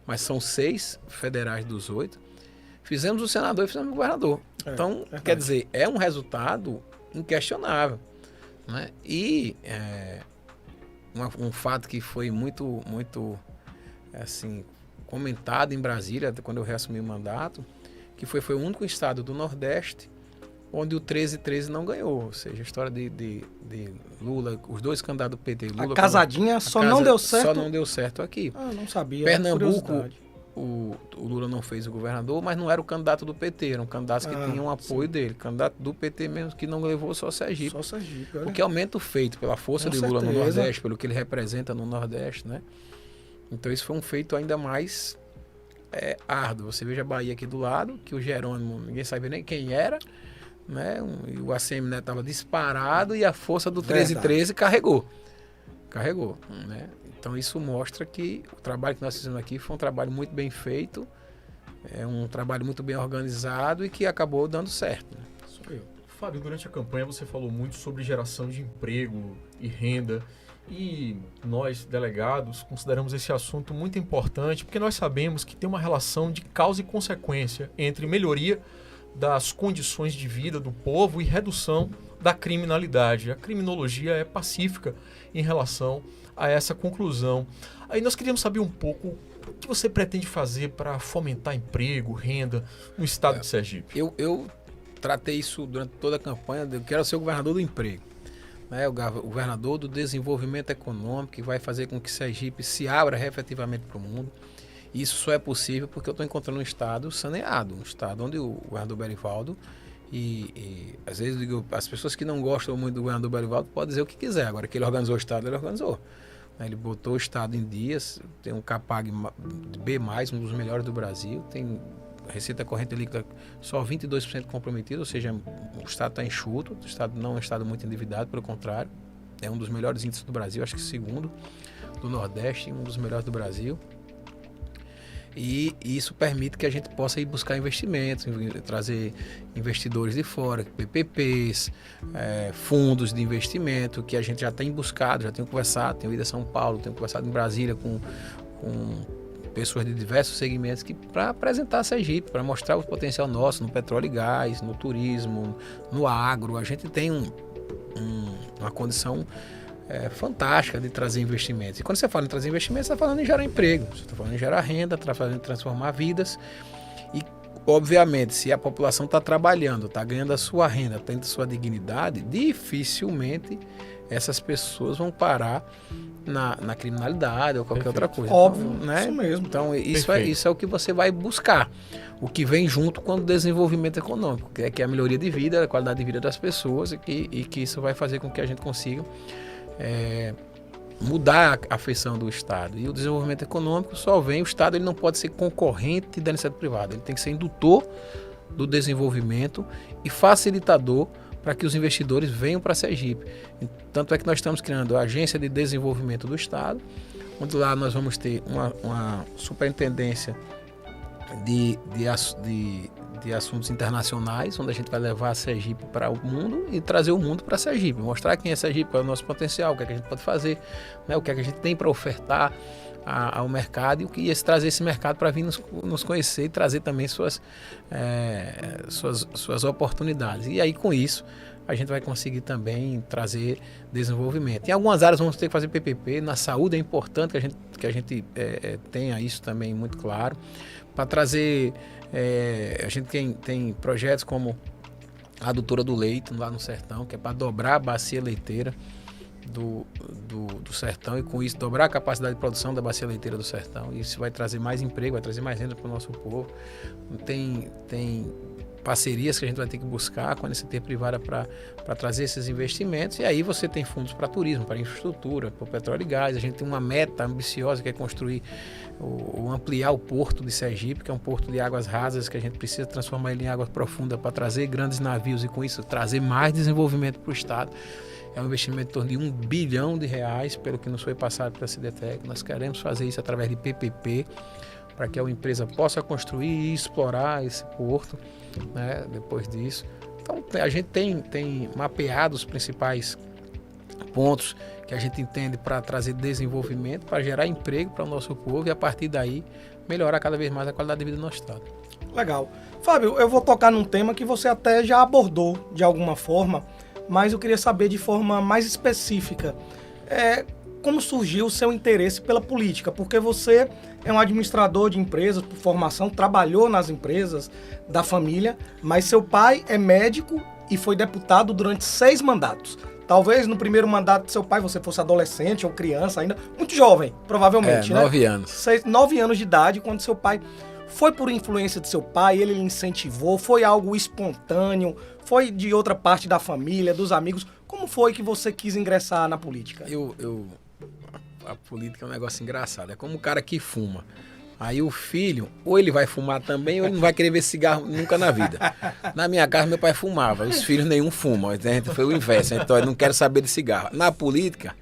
Mas são 6 federais dos 8. fizemos o senador e fizemos o governador. Então, quer dizer, é um resultado inquestionável. Né? E um fato que foi muito assim, comentado em Brasília, quando eu reassumi o mandato, que foi o único estado do Nordeste onde o 13-13 não ganhou. Ou seja, a história de Lula, os dois candidatos do PT... Lula, a casadinha não deu certo? Só não deu certo aqui. Não sabia. Pernambuco, o Lula não fez o governador, mas não era o candidato do PT, eram candidatos que tinham o apoio dele. Candidato do PT mesmo, que não levou só Sergipe. Só Sergipe, olha. O que aumenta o feito pela força de Lula no Nordeste, pelo que ele representa no Nordeste, né? Então isso foi um feito ainda mais árduo. Você veja a Bahia aqui do lado, que o Jerônimo, ninguém sabia nem quem era, né? E o ACM Neto estava disparado e a força do 13-13 carregou, né? Então isso mostra que o trabalho que nós fizemos aqui foi um trabalho muito bem feito, um trabalho muito bem organizado e que acabou dando certo. Né? Sou eu. Fábio, durante a campanha você falou muito sobre geração de emprego e renda. E nós, delegados, consideramos esse assunto muito importante porque nós sabemos que tem uma relação de causa e consequência entre melhoria das condições de vida do povo e redução da criminalidade. A criminologia é pacífica em relação a essa conclusão. Aí nós queríamos saber um pouco o que você pretende fazer para fomentar emprego, renda no estado de Sergipe. Eu tratei isso durante toda a campanha, eu quero ser o governador do emprego. Né, o governador do desenvolvimento econômico, que vai fazer com que Sergipe se abra efetivamente para o mundo. Isso só é possível porque eu estou encontrando um estado saneado, um estado onde o governador Belivaldo, e às vezes eu digo, as pessoas que não gostam muito do governador Belivaldo podem dizer o que quiser, agora que ele organizou o estado, ele organizou. Ele botou o estado em dias, tem um CAPAG B+, um dos melhores do Brasil, tem receita corrente líquida só 22% comprometida, ou seja, o estado está enxuto, o estado não é um estado muito endividado, pelo contrário, é um dos melhores índices do Brasil, acho que segundo do Nordeste, um dos melhores do Brasil. E isso permite que a gente possa ir buscar investimentos, trazer investidores de fora, PPPs, fundos de investimento, que a gente já tem buscado, já tem conversado, tenho ido a São Paulo, tenho conversado em Brasília com pessoas de diversos segmentos para apresentar a Sergipe, para mostrar o potencial nosso no petróleo e gás, no turismo, no agro. A gente tem uma condição fantástica de trazer investimentos. E quando você fala em trazer investimentos, você está falando em gerar emprego, você está falando em gerar renda, está falando em transformar vidas. E, obviamente, se a população está trabalhando, está ganhando a sua renda, tendo a sua dignidade, dificilmente essas pessoas vão parar na criminalidade ou qualquer outra coisa. Óbvio, então, né? Isso mesmo. Então, isso é o que você vai buscar. O que vem junto com o desenvolvimento econômico, que é a melhoria de vida, a qualidade de vida das pessoas, e que isso vai fazer com que a gente consiga mudar a feição do Estado. E o desenvolvimento econômico só vem, o Estado ele não pode ser concorrente da iniciativa privada, ele tem que ser indutor do desenvolvimento e facilitador para que os investidores venham para Sergipe. Tanto é que nós estamos criando a Agência de Desenvolvimento do Estado, onde lá nós vamos ter uma superintendência de assuntos internacionais, onde a gente vai levar a Sergipe para o mundo e trazer o mundo para Sergipe, mostrar quem é Sergipe, qual é o nosso potencial, o que é que a gente pode fazer, né, o que é que a gente tem para ofertar ao mercado e trazer esse mercado para vir nos conhecer e trazer também suas oportunidades. E aí, com isso, a gente vai conseguir também trazer desenvolvimento. Em algumas áreas vamos ter que fazer PPP, na saúde é importante que a gente tenha isso também muito claro, para trazer, a gente tem projetos como a adutora do leite lá no Sertão, que é para dobrar a bacia leiteira do Sertão e com isso dobrar a capacidade de produção da bacia leiteira do Sertão. Isso vai trazer mais emprego, vai trazer mais renda para o nosso povo. Tem parcerias que a gente vai ter que buscar com a iniciativa privada para trazer esses investimentos, e aí você tem fundos para turismo, para infraestrutura, para o petróleo e gás. A gente tem uma meta ambiciosa que é construir ou ampliar o porto de Sergipe, que é um porto de águas rasas que a gente precisa transformar ele em água profunda para trazer grandes navios e com isso trazer mais desenvolvimento para o Estado. É um investimento em torno de R$1 bilhão, pelo que nos foi passado pela CIDETEC. Nós queremos fazer isso através de PPP, para que a empresa possa construir e explorar esse porto, né, depois disso. Então, a gente tem mapeado os principais pontos que a gente entende para trazer desenvolvimento, para gerar emprego para o nosso povo e, a partir daí, melhorar cada vez mais a qualidade de vida do nosso Estado. Legal. Fábio, eu vou tocar num tema que você até já abordou de alguma forma, mas eu queria saber de forma mais específica. Como surgiu o seu interesse pela política? Porque você é um administrador de empresas por formação, trabalhou nas empresas da família, mas seu pai é médico e foi deputado durante 6 mandatos. Talvez no primeiro mandato do seu pai você fosse adolescente ou criança ainda, muito jovem, provavelmente, 9 anos. 9 anos de idade, quando seu pai... Foi por influência de seu pai, ele lhe incentivou, foi algo espontâneo, foi de outra parte da família, dos amigos. Como foi que você quis ingressar na política? A política é um negócio engraçado, é como o cara que fuma. Aí o filho, ou ele vai fumar também, ou ele não vai querer ver cigarro nunca na vida. Na minha casa, meu pai fumava, os filhos nenhum fumam, foi o inverso, então eu não quero saber de cigarro. Na política,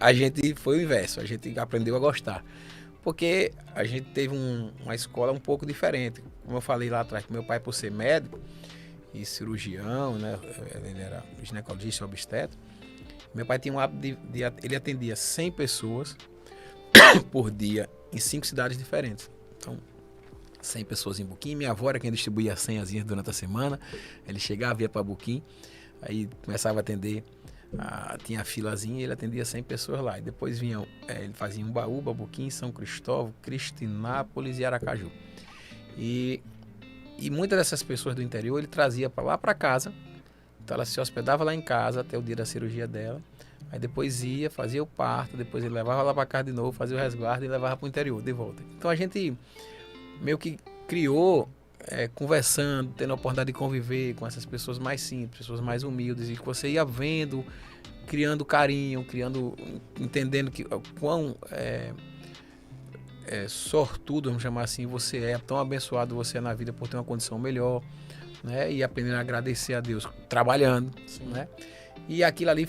a gente foi o inverso, a gente aprendeu a gostar. Porque a gente teve uma escola um pouco diferente. Como eu falei lá atrás, meu pai, por ser médico e cirurgião, né, ele era ginecologista e obstetra, meu pai tinha um hábito ele atendia 100 pessoas por dia em 5 cidades diferentes. Então, 100 pessoas em Buquim. Minha avó era quem distribuía as senhazinhas durante a semana. Ele chegava, ia para Buquim, aí começava a atender. Tinha a filazinha e ele atendia 100 pessoas lá. E depois vinham, ele fazia Umbaúba, Buquim, São Cristóvão, Cristinápolis e Aracaju. E muitas dessas pessoas do interior ele trazia para lá para casa. Então ela se hospedava lá em casa até o dia da cirurgia dela. Aí depois ia, fazia o parto, depois ele levava lá para casa de novo, fazia o resguardo e levava para o interior, de volta. Então a gente meio que criou, conversando, tendo a oportunidade de conviver com essas pessoas mais simples, pessoas mais humildes, e que você ia vendo, criando carinho, entendendo que quão sortudo, vamos chamar assim, você é, tão abençoado você é na vida por ter uma condição melhor, né? E aprendendo a agradecer a Deus trabalhando, né? E aquilo ali,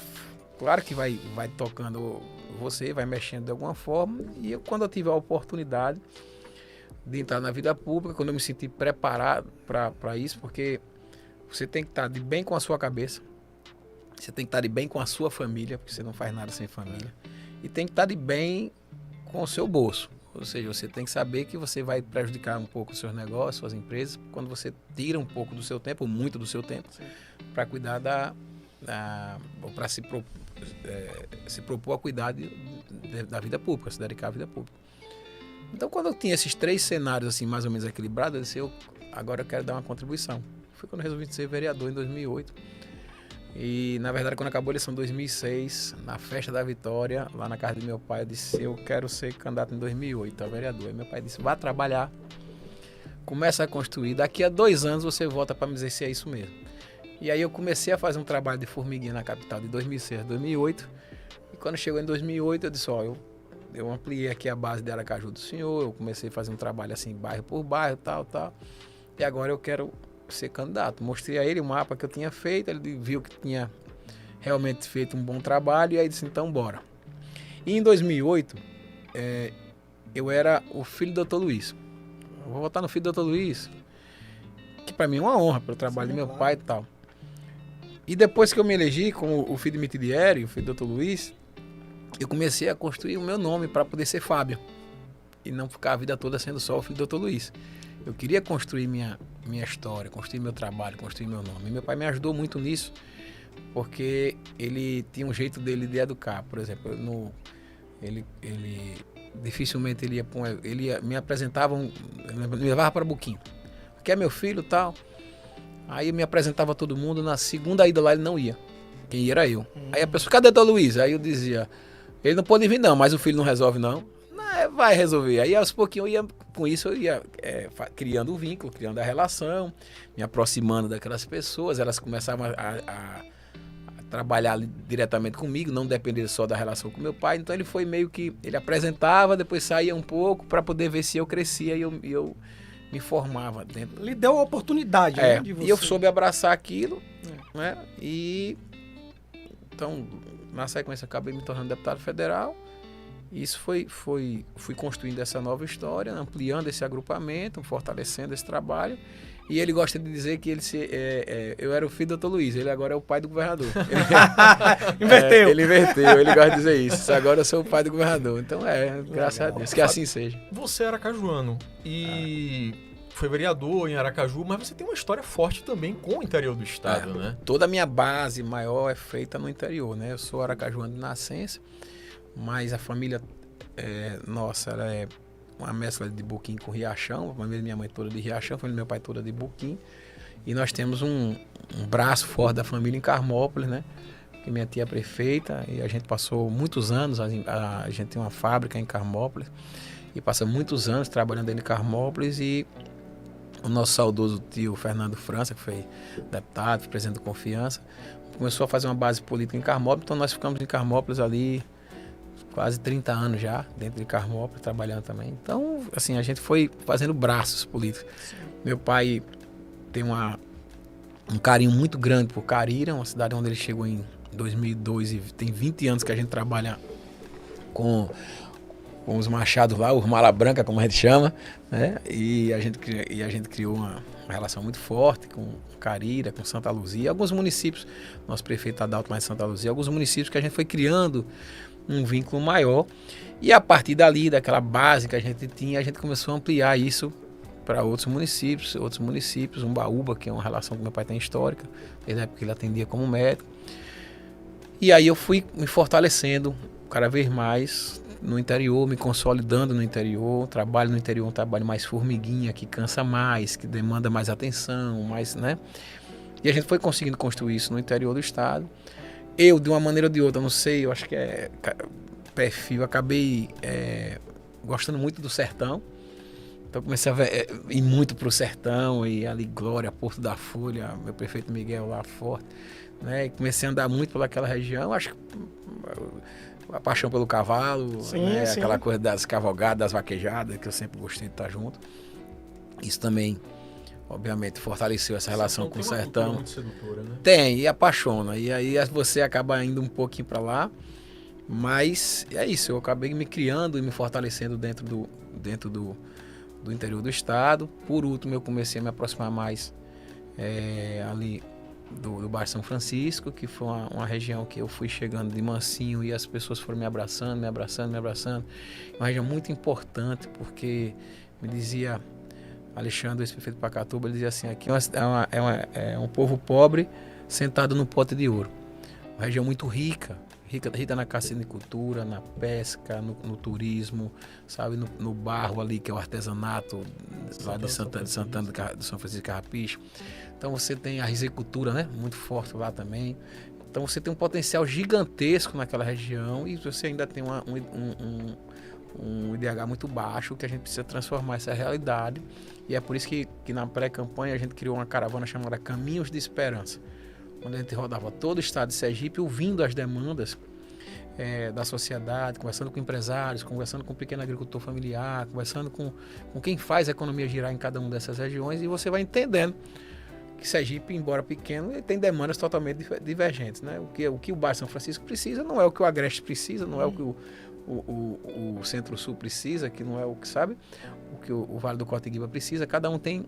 claro que vai tocando você, vai mexendo de alguma forma. E quando eu tive a oportunidade de entrar na vida pública, quando eu me senti preparado para isso, porque você tem que estar de bem com a sua cabeça, você tem que estar de bem com a sua família, porque você não faz nada sem família, e tem que estar de bem com o seu bolso. Ou seja, você tem que saber que você vai prejudicar um pouco os seus negócios, suas empresas, quando você tira um pouco do seu tempo, ou muito do seu tempo, para cuidar ou para se propor a cuidar da vida pública, se dedicar à vida pública. Então, quando eu tinha esses 3 cenários assim, mais ou menos equilibrados, eu disse, agora eu quero dar uma contribuição. Foi quando eu resolvi ser vereador em 2008. E, na verdade, quando acabou a eleição em 2006, na festa da vitória, lá na casa do meu pai, eu disse, eu quero ser candidato em 2008 a vereador. Aí meu pai disse, vá trabalhar, começa a construir, daqui a 2 anos você volta para me dizer se é isso mesmo. E aí eu comecei a fazer um trabalho de formiguinha na capital de 2006 a 2008. E quando chegou em 2008, eu disse, eu ampliei aqui a base de Aracaju do senhor, eu comecei a fazer um trabalho assim, bairro por bairro, tal. E agora eu quero ser candidato. Mostrei a ele o mapa que eu tinha feito, ele viu que tinha realmente feito um bom trabalho, e aí disse, então bora. E em 2008, eu era o filho do Dr. Luiz. Eu vou votar no filho do Dr. Luiz, que para mim é uma honra pelo trabalho do meu pai e tal. E depois que eu me elegi como o filho de Mitidieri, o filho do Dr. Luiz, eu comecei a construir o meu nome para poder ser Fábio. E não ficar a vida toda sendo só o filho do Dr. Luiz. Eu queria construir minha história, construir meu trabalho, construir meu nome. E meu pai me ajudou muito nisso, porque ele tinha um jeito dele de educar. Por exemplo, ele dificilmente ele me apresentava, me levava para Buquim. Aqui é meu filho e tal. Aí eu me apresentava a todo mundo, na segunda ida lá ele não ia. Quem ia era eu. Aí a pessoa, cadê o Dr. Luiz? Aí eu dizia, ele não pode vir não, mas o filho não resolve não. Não, vai resolver. Aí aos pouquinhos com isso eu ia criando um vínculo, criando a relação, me aproximando daquelas pessoas, elas começavam a trabalhar diretamente comigo, não depender só da relação com meu pai. Então ele foi meio que, ele apresentava, depois saía um pouco para poder ver se eu crescia e eu me formava dentro. Lhe deu a oportunidade, né, de você. E eu soube abraçar aquilo, né? E então, na sequência, acabei me tornando deputado federal. Isso fui construindo essa nova história, ampliando esse agrupamento, fortalecendo esse trabalho. E ele gosta de dizer que eu era o filho do Dr. Luiz, ele agora é o pai do governador. Inverteu. Ele inverteu, ele gosta de dizer isso. Agora eu sou o pai do governador. Então graças a Deus, que assim seja. Você era cajuano e foi vereador em Aracaju, mas você tem uma história forte também com o interior do estado, né? Toda a minha base maior é feita no interior, né? Eu sou aracajuano de nascença, mas a família nossa, ela é uma mescla de Boquim com Riachão. A família da minha mãe toda de Riachão, a família do meu pai toda de Boquim. E nós temos um braço forte da família em Carmópolis, né? Que minha tia é prefeita e a gente passou muitos anos, a gente tem uma fábrica em Carmópolis e passa muitos anos trabalhando em Carmópolis. E o nosso saudoso tio Fernando França, que foi deputado, presidente de Confiança, começou a fazer uma base política em Carmópolis. Então nós ficamos em Carmópolis ali quase 30 anos já, dentro de Carmópolis, trabalhando também. Então, assim, a gente foi fazendo braços políticos. Sim. Meu pai tem um carinho muito grande por Carira, uma cidade onde ele chegou em 2002 e tem 20 anos que a gente trabalha com os machados lá, os mala branca, como a gente chama, né? E a gente criou uma relação muito forte com Carira, com Santa Luzia, alguns municípios, nosso prefeito Adalto mais Santa Luzia, alguns municípios que a gente foi criando um vínculo maior. E a partir dali, daquela base que a gente tinha, a gente começou a ampliar isso para outros municípios, Umbaúba, que é uma relação que meu pai tem histórica, desde a época que ele atendia como médico. E aí eu fui me fortalecendo cada vez mais no interior, me consolidando no interior, trabalho no interior, um trabalho mais formiguinha, que cansa mais, que demanda mais atenção, mais, né? E a gente foi conseguindo construir isso no interior do estado. Eu, de uma maneira ou de outra, não sei, eu acho que é perfil, acabei gostando muito do sertão. Então comecei a ir muito pro sertão, e ali Glória, Porto da Folha, meu prefeito Miguel lá forte, né? E comecei a andar muito pelaquela região, acho que a paixão pelo cavalo, sim, né? Sim. Aquela coisa das cavalgadas, das vaquejadas, que eu sempre gostei de estar junto. Isso também, obviamente, fortaleceu essa relação com o sertão. Muito sedutora, né? Tem, e apaixona. E aí você acaba indo um pouquinho para lá. Mas é isso, eu acabei me criando e me fortalecendo dentro do interior do estado. Por último, eu comecei a me aproximar mais ali do bairro São Francisco, que foi uma região que eu fui chegando de mansinho e as pessoas foram me abraçando. Uma região muito importante, porque me dizia Alexandre, ex-prefeito de Pacatuba, ele dizia assim, aqui é um povo pobre sentado no pote de ouro. Uma região muito rica na cassinicultura, na pesca, no turismo, sabe, no barro ali, que é o artesanato lá de São Francisco de Carrapicho. Então você tem a rizicultura, né, muito forte lá também. Então você tem um potencial gigantesco naquela região e você ainda tem um IDH muito baixo, que a gente precisa transformar essa realidade. E é por isso que na pré-campanha a gente criou uma caravana chamada Caminhos de Esperança, onde a gente rodava todo o estado de Sergipe, ouvindo as demandas da sociedade, conversando com empresários, conversando com o pequeno agricultor familiar, conversando com quem faz a economia girar em cada uma dessas regiões, e você vai entendendo que Sergipe, embora pequeno, ele tem demandas totalmente divergentes, né? O que o bairro São Francisco precisa não é o que o Agreste precisa, não é o que o Centro-Sul precisa, que não é o que, sabe, o que o Vale do Coteguiba precisa. Cada um tem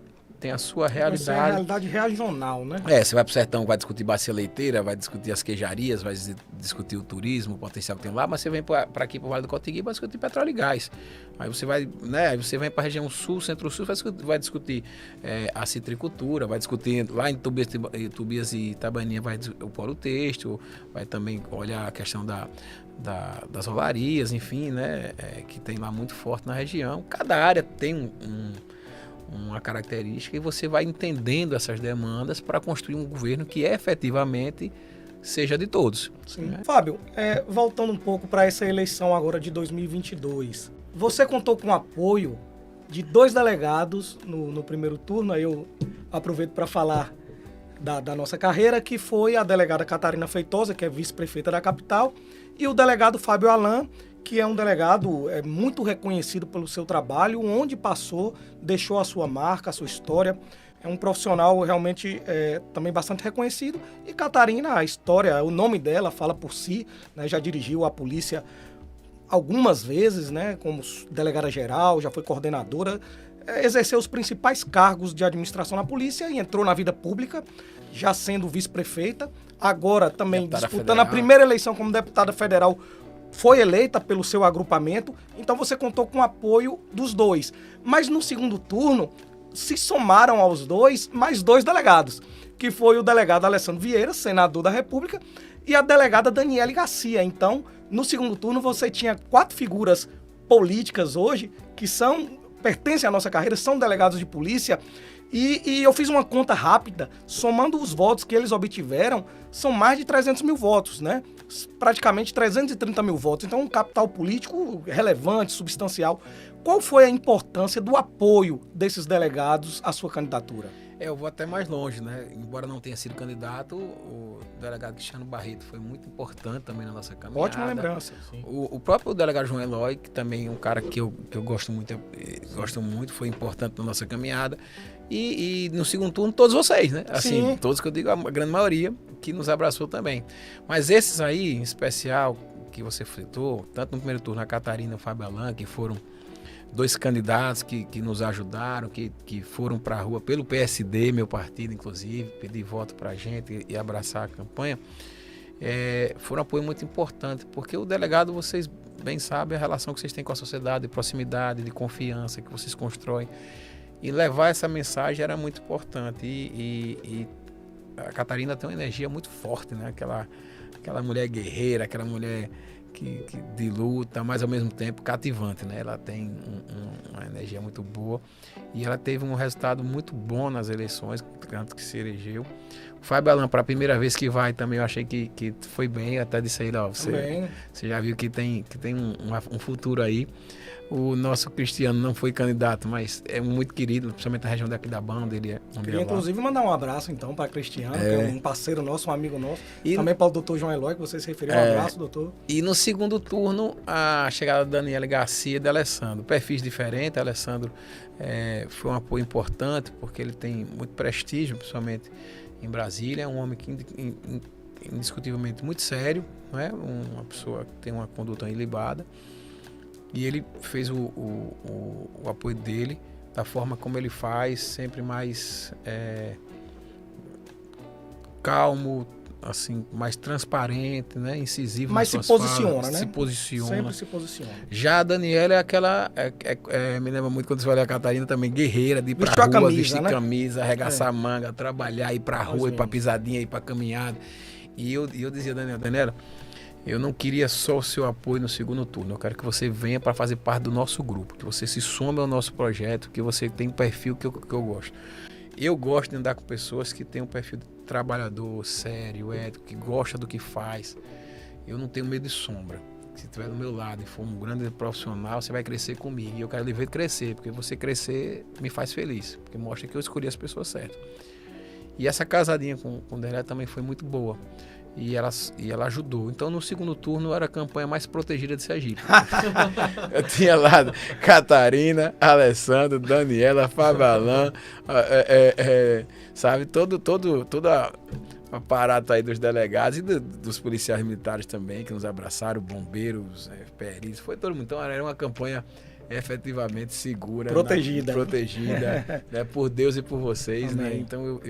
a sua realidade. Essa é a realidade regional, né? Você vai pro sertão, vai discutir bacia leiteira, vai discutir as queijarias, vai discutir o turismo, o potencial que tem lá, mas você vem para aqui, pro Vale do Coteguiba, vai discutir petróleo e gás. Aí você vai, né? Aí você vem para a região sul, centro-sul, vai discutir a citricultura, vai discutir lá em Tubias e Itabaianinha, o polo têxtil, vai também olhar a questão das olarias, enfim, né? Que tem lá muito forte na região. Cada área tem uma característica, e você vai entendendo essas demandas para construir um governo que efetivamente seja de todos. Sim. Né? Fábio, voltando um pouco para essa eleição agora de 2022, você contou com o apoio de 2 delegados no primeiro turno. Aí eu aproveito para falar da nossa carreira, que foi a delegada Catarina Feitosa, que é vice-prefeita da capital, e o delegado Fábio Alan, que é um delegado muito reconhecido pelo seu trabalho, onde passou, deixou a sua marca, a sua história. É um profissional realmente também bastante reconhecido. E Catarina, a história, o nome dela fala por si, né? Já dirigiu a polícia algumas vezes, né? Como delegada geral, já foi coordenadora, exerceu os principais cargos de administração na polícia e entrou na vida pública, já sendo vice-prefeita. Agora também deputada disputando federal. A primeira eleição como deputada federal, foi eleita pelo seu agrupamento, então você contou com o apoio dos 2. Mas no segundo turno, se somaram aos dois mais 2 delegados, que foi o delegado Alessandro Vieira, senador da República, e a delegada Daniele Garcia. Então, no segundo turno, você tinha 4 figuras políticas hoje que pertencem à nossa carreira, são delegados de polícia, e eu fiz uma conta rápida, somando os votos que eles obtiveram, são mais de 300 mil votos, né? Praticamente 330 mil votos. Então, um capital político relevante, substancial. Qual foi a importância do apoio desses delegados à sua candidatura? Eu vou até mais longe, né? Embora não tenha sido candidato, o delegado Cristiano Barreto foi muito importante também na nossa caminhada. Ótima lembrança. O próprio delegado João Eloy, que também é um cara que eu gosto muito, foi importante na nossa caminhada. E no segundo turno, todos vocês, né? Assim, todos que eu digo, a grande maioria, que nos abraçou também. Mas esses aí, em especial, que você fritou, tanto no primeiro turno, a Catarina e o Fábio Alan, que foram 2 candidatos que nos ajudaram, que foram para a rua pelo PSD, meu partido, inclusive, pedir voto para a gente e abraçar a campanha, foi um apoio muito importante, porque o delegado, vocês bem sabem a relação que vocês têm com a sociedade, de proximidade, de confiança que vocês constroem, e levar essa mensagem era muito importante, e a Catarina tem uma energia muito forte, né? Aquela mulher guerreira, aquela mulher que de luta, mas ao mesmo tempo cativante, né? Ela tem uma energia muito boa e ela teve um resultado muito bom nas eleições, tanto que se elegeu. O Fábio Alan, para a primeira vez que vai também, eu achei que foi bem, até disse aí, ó, você já viu que tem um futuro aí. O nosso Cristiano não foi candidato, mas é muito querido, principalmente na região daqui da banda. Ele é Queria inclusive mandar um abraço então para Cristiano, que é um parceiro nosso, um amigo nosso. E também para o doutor João Eloy, que você se referiu. Um abraço, doutor. E no segundo turno, a chegada da Daniele Garcia e da Alessandro. Perfis diferentes. Alessandro foi um apoio importante, porque ele tem muito prestígio, principalmente em Brasília. É um homem que indiscutivelmente muito sério, né? Uma pessoa que tem uma conduta ilibada. E ele fez o apoio dele da forma como ele faz, sempre mais calmo, assim, mais transparente, né? Incisivo. Mas se posiciona, falas, né? Se posiciona. Sempre se posiciona. Já a Daniela é aquela, me lembra muito quando você olha a Catarina também, guerreira, de ir pra Vestiu rua, a vestir né? camisa, arregaçar a manga, trabalhar, ir pra rua, ir pra pisadinha, ir pra caminhada. E eu dizia, Daniela, eu não queria só o seu apoio no segundo turno. Eu quero que você venha para fazer parte do nosso grupo, que você se some ao nosso projeto, que você tem um perfil que eu gosto. Eu gosto de andar com pessoas que têm um perfil de trabalhador, sério, ético, que gosta do que faz. Eu não tenho medo de sombra. Se estiver do meu lado e for um grande profissional, você vai crescer comigo. E eu quero lhe ver crescer, porque você crescer me faz feliz, porque mostra que eu escolhi as pessoas certas. E essa casadinha com o Daniel também foi muito boa. E ela ajudou. Então, no segundo turno, era a campanha mais protegida de Sergipe. Eu tinha lá Catarina, Alessandro, Daniela, Fábio Alan, sabe? Toda a aparato aí dos delegados e dos policiais militares também, que nos abraçaram, bombeiros, peritos, foi todo mundo. Então, era uma campanha efetivamente segura. Protegida. Né, por Deus e por vocês, né? Então,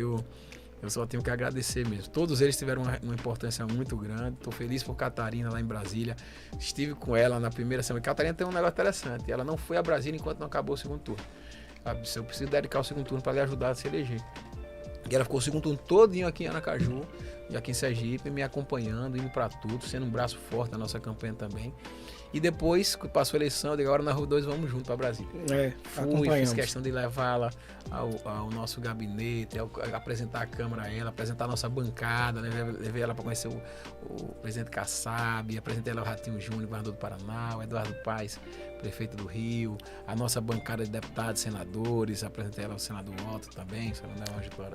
eu só tenho que agradecer mesmo. Todos eles tiveram uma importância muito grande. Estou feliz por Catarina lá em Brasília. Estive com ela na primeira semana. Catarina tem um negócio interessante. Ela não foi a Brasília enquanto não acabou o segundo turno. Ela disse, eu preciso dedicar o segundo turno para lhe ajudar a se eleger. E ela ficou o segundo turno todinho aqui em Aracaju e aqui em Sergipe, me acompanhando, indo para tudo, sendo um braço forte na nossa campanha também. E depois, que passou a eleição, eu digo, agora na Rua 2 vamos junto para Brasília. Fiz questão de levá-la ao nosso gabinete, apresentar a Câmara a ela, apresentar a nossa bancada, né? Levei ela para conhecer o presidente Kassab, apresentei ela ao Ratinho Júnior, governador do Paraná, o Eduardo Paes, prefeito do Rio, a nossa bancada de deputados, senadores, apresentei ela ao senador Otto também,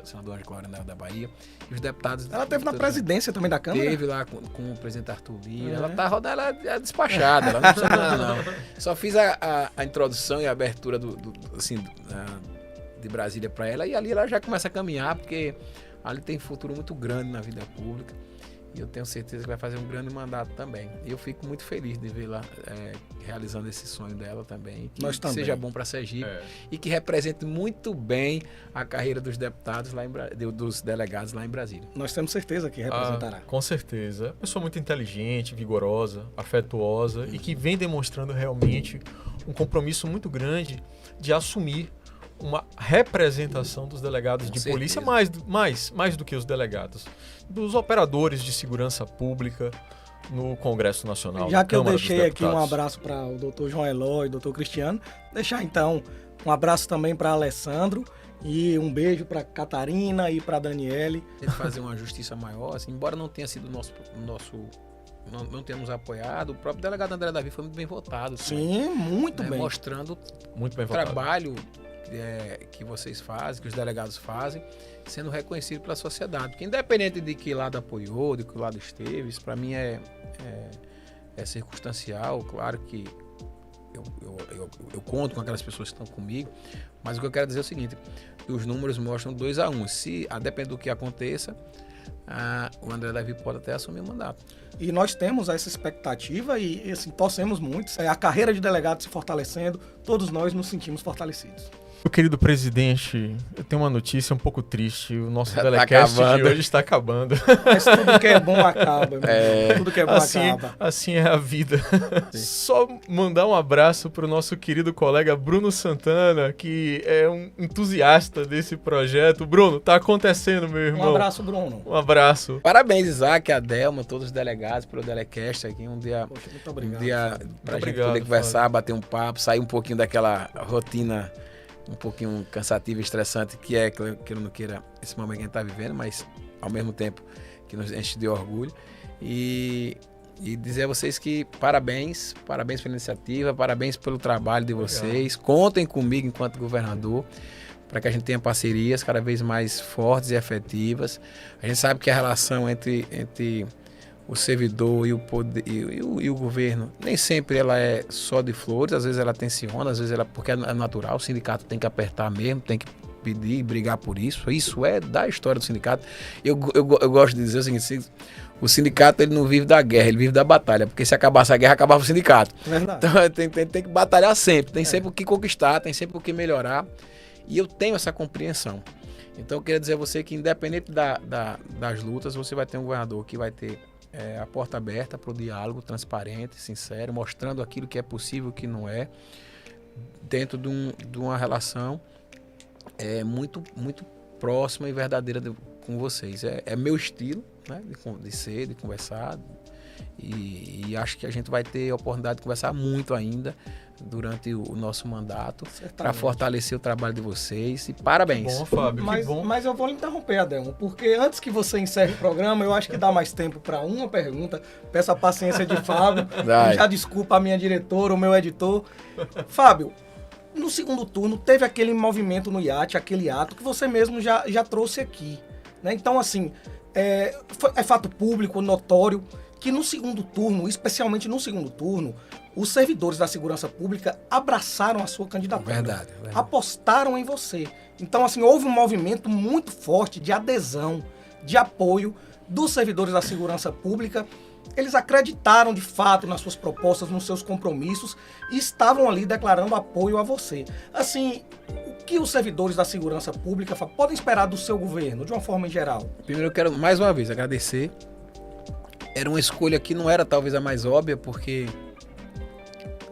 senador Anjo Coronel da Bahia, e os deputados... Ela teve na presidência também da Câmara? Teve lá com o presidente Arthur Lira, ela tá rodando, ela é despachada, ela não precisa nada não. Só fiz a introdução e a abertura de Brasília para ela, e ali ela já começa a caminhar, porque ali tem futuro muito grande na vida pública. E eu tenho certeza que vai fazer um grande mandato também. E eu fico muito feliz de vê-la realizando esse sonho dela também. Que seja bom para Sergipe e que represente muito bem a carreira dos deputados dos delegados lá em Brasília. Nós temos certeza que representará. Com certeza. Pessoa muito inteligente, vigorosa, afetuosa e que vem demonstrando realmente um compromisso muito grande de assumir uma representação dos delegados de polícia, mais do que os delegados, dos operadores de segurança pública no Congresso Nacional. Já que eu deixei aqui um abraço para o doutor João Eloy, doutor Cristiano, deixar então um abraço também para Alessandro e um beijo para Catarina e para Daniele. Fazer uma justiça maior, assim, embora não tenha sido não temos apoiado, o próprio delegado André Davi foi muito bem votado. Sim, muito bem. Mostrando muito bem o trabalho que vocês fazem, que os delegados fazem, sendo reconhecido pela sociedade. Porque independente de que lado apoiou, de que lado esteve, isso para mim é circunstancial. Claro que eu conto com aquelas pessoas que estão comigo, mas o que eu quero dizer é o seguinte, os números mostram 2-1. Se, a depender do que aconteça, o André Davi pode até assumir o mandato. E nós temos essa expectativa e assim, torcemos muito. A carreira de delegado se fortalecendo, todos nós nos sentimos fortalecidos. Meu querido presidente, eu tenho uma notícia um pouco triste. O nosso Telecast de hoje está acabando. Mas tudo que é bom acaba. Tudo que é bom acaba. Assim é a vida. Só mandar um abraço para o nosso querido colega Bruno Santana, que é um entusiasta desse projeto. Bruno, tá acontecendo, meu irmão. Um abraço, Bruno. Um abraço. Parabéns, Isaac, Adelma, todos os delegados pelo Telecast aqui. Um dia, poxa, muito obrigado, pra gente poder conversar, bater um papo, sair um pouquinho daquela rotina um pouquinho cansativo e estressante que é, queira ou não queira, esse momento que a gente está vivendo, mas ao mesmo tempo que nos enche de orgulho. E dizer a vocês que parabéns pela iniciativa, parabéns pelo trabalho de vocês. Legal. Contem comigo enquanto governador para que a gente tenha parcerias cada vez mais fortes e efetivas. A gente sabe que a relação entre o servidor e o poder e o governo nem sempre ela é só de flores, às vezes ela tensiona, às vezes ela, porque é natural, o sindicato tem que apertar mesmo, tem que pedir e brigar por isso é da história do sindicato. Eu gosto de dizer o seguinte, o sindicato ele não vive da guerra, ele vive da batalha, porque se acabasse a guerra, acabava o sindicato. Verdade. Então tem que batalhar sempre, tem sempre o que conquistar, tem sempre o que melhorar, e eu tenho essa compreensão. Então eu queria dizer a você que independente das lutas, você vai ter um governador que vai ter a porta aberta para o diálogo transparente, sincero, mostrando aquilo que é possível e o que não é, dentro de uma relação muito, muito próxima e verdadeira com vocês. É meu estilo, né, de ser, de conversar, e acho que a gente vai ter a oportunidade de conversar muito ainda durante o nosso mandato para fortalecer o trabalho de vocês. E parabéns. Que bom, Fábio, que bom. Mas eu vou lhe interromper, Adelmo, porque antes que você encerre o programa, eu acho que dá mais tempo para uma pergunta. Peço a paciência de Fábio. Já desculpa a minha diretora, o meu editor. Fábio, no segundo turno teve aquele movimento no IAT, aquele ato que você mesmo já trouxe aqui, né? Então, assim, é fato público, notório, que no segundo turno, especialmente no segundo turno, os servidores da segurança pública abraçaram a sua candidatura. Verdade. Apostaram em você. Então, assim, houve um movimento muito forte de adesão, de apoio dos servidores da segurança pública. Eles acreditaram, de fato, nas suas propostas, nos seus compromissos e estavam ali declarando apoio a você. Assim, o que os servidores da segurança pública podem esperar do seu governo, de uma forma em geral? Primeiro, eu quero, mais uma vez, agradecer. Era uma escolha que não era talvez a mais óbvia, porque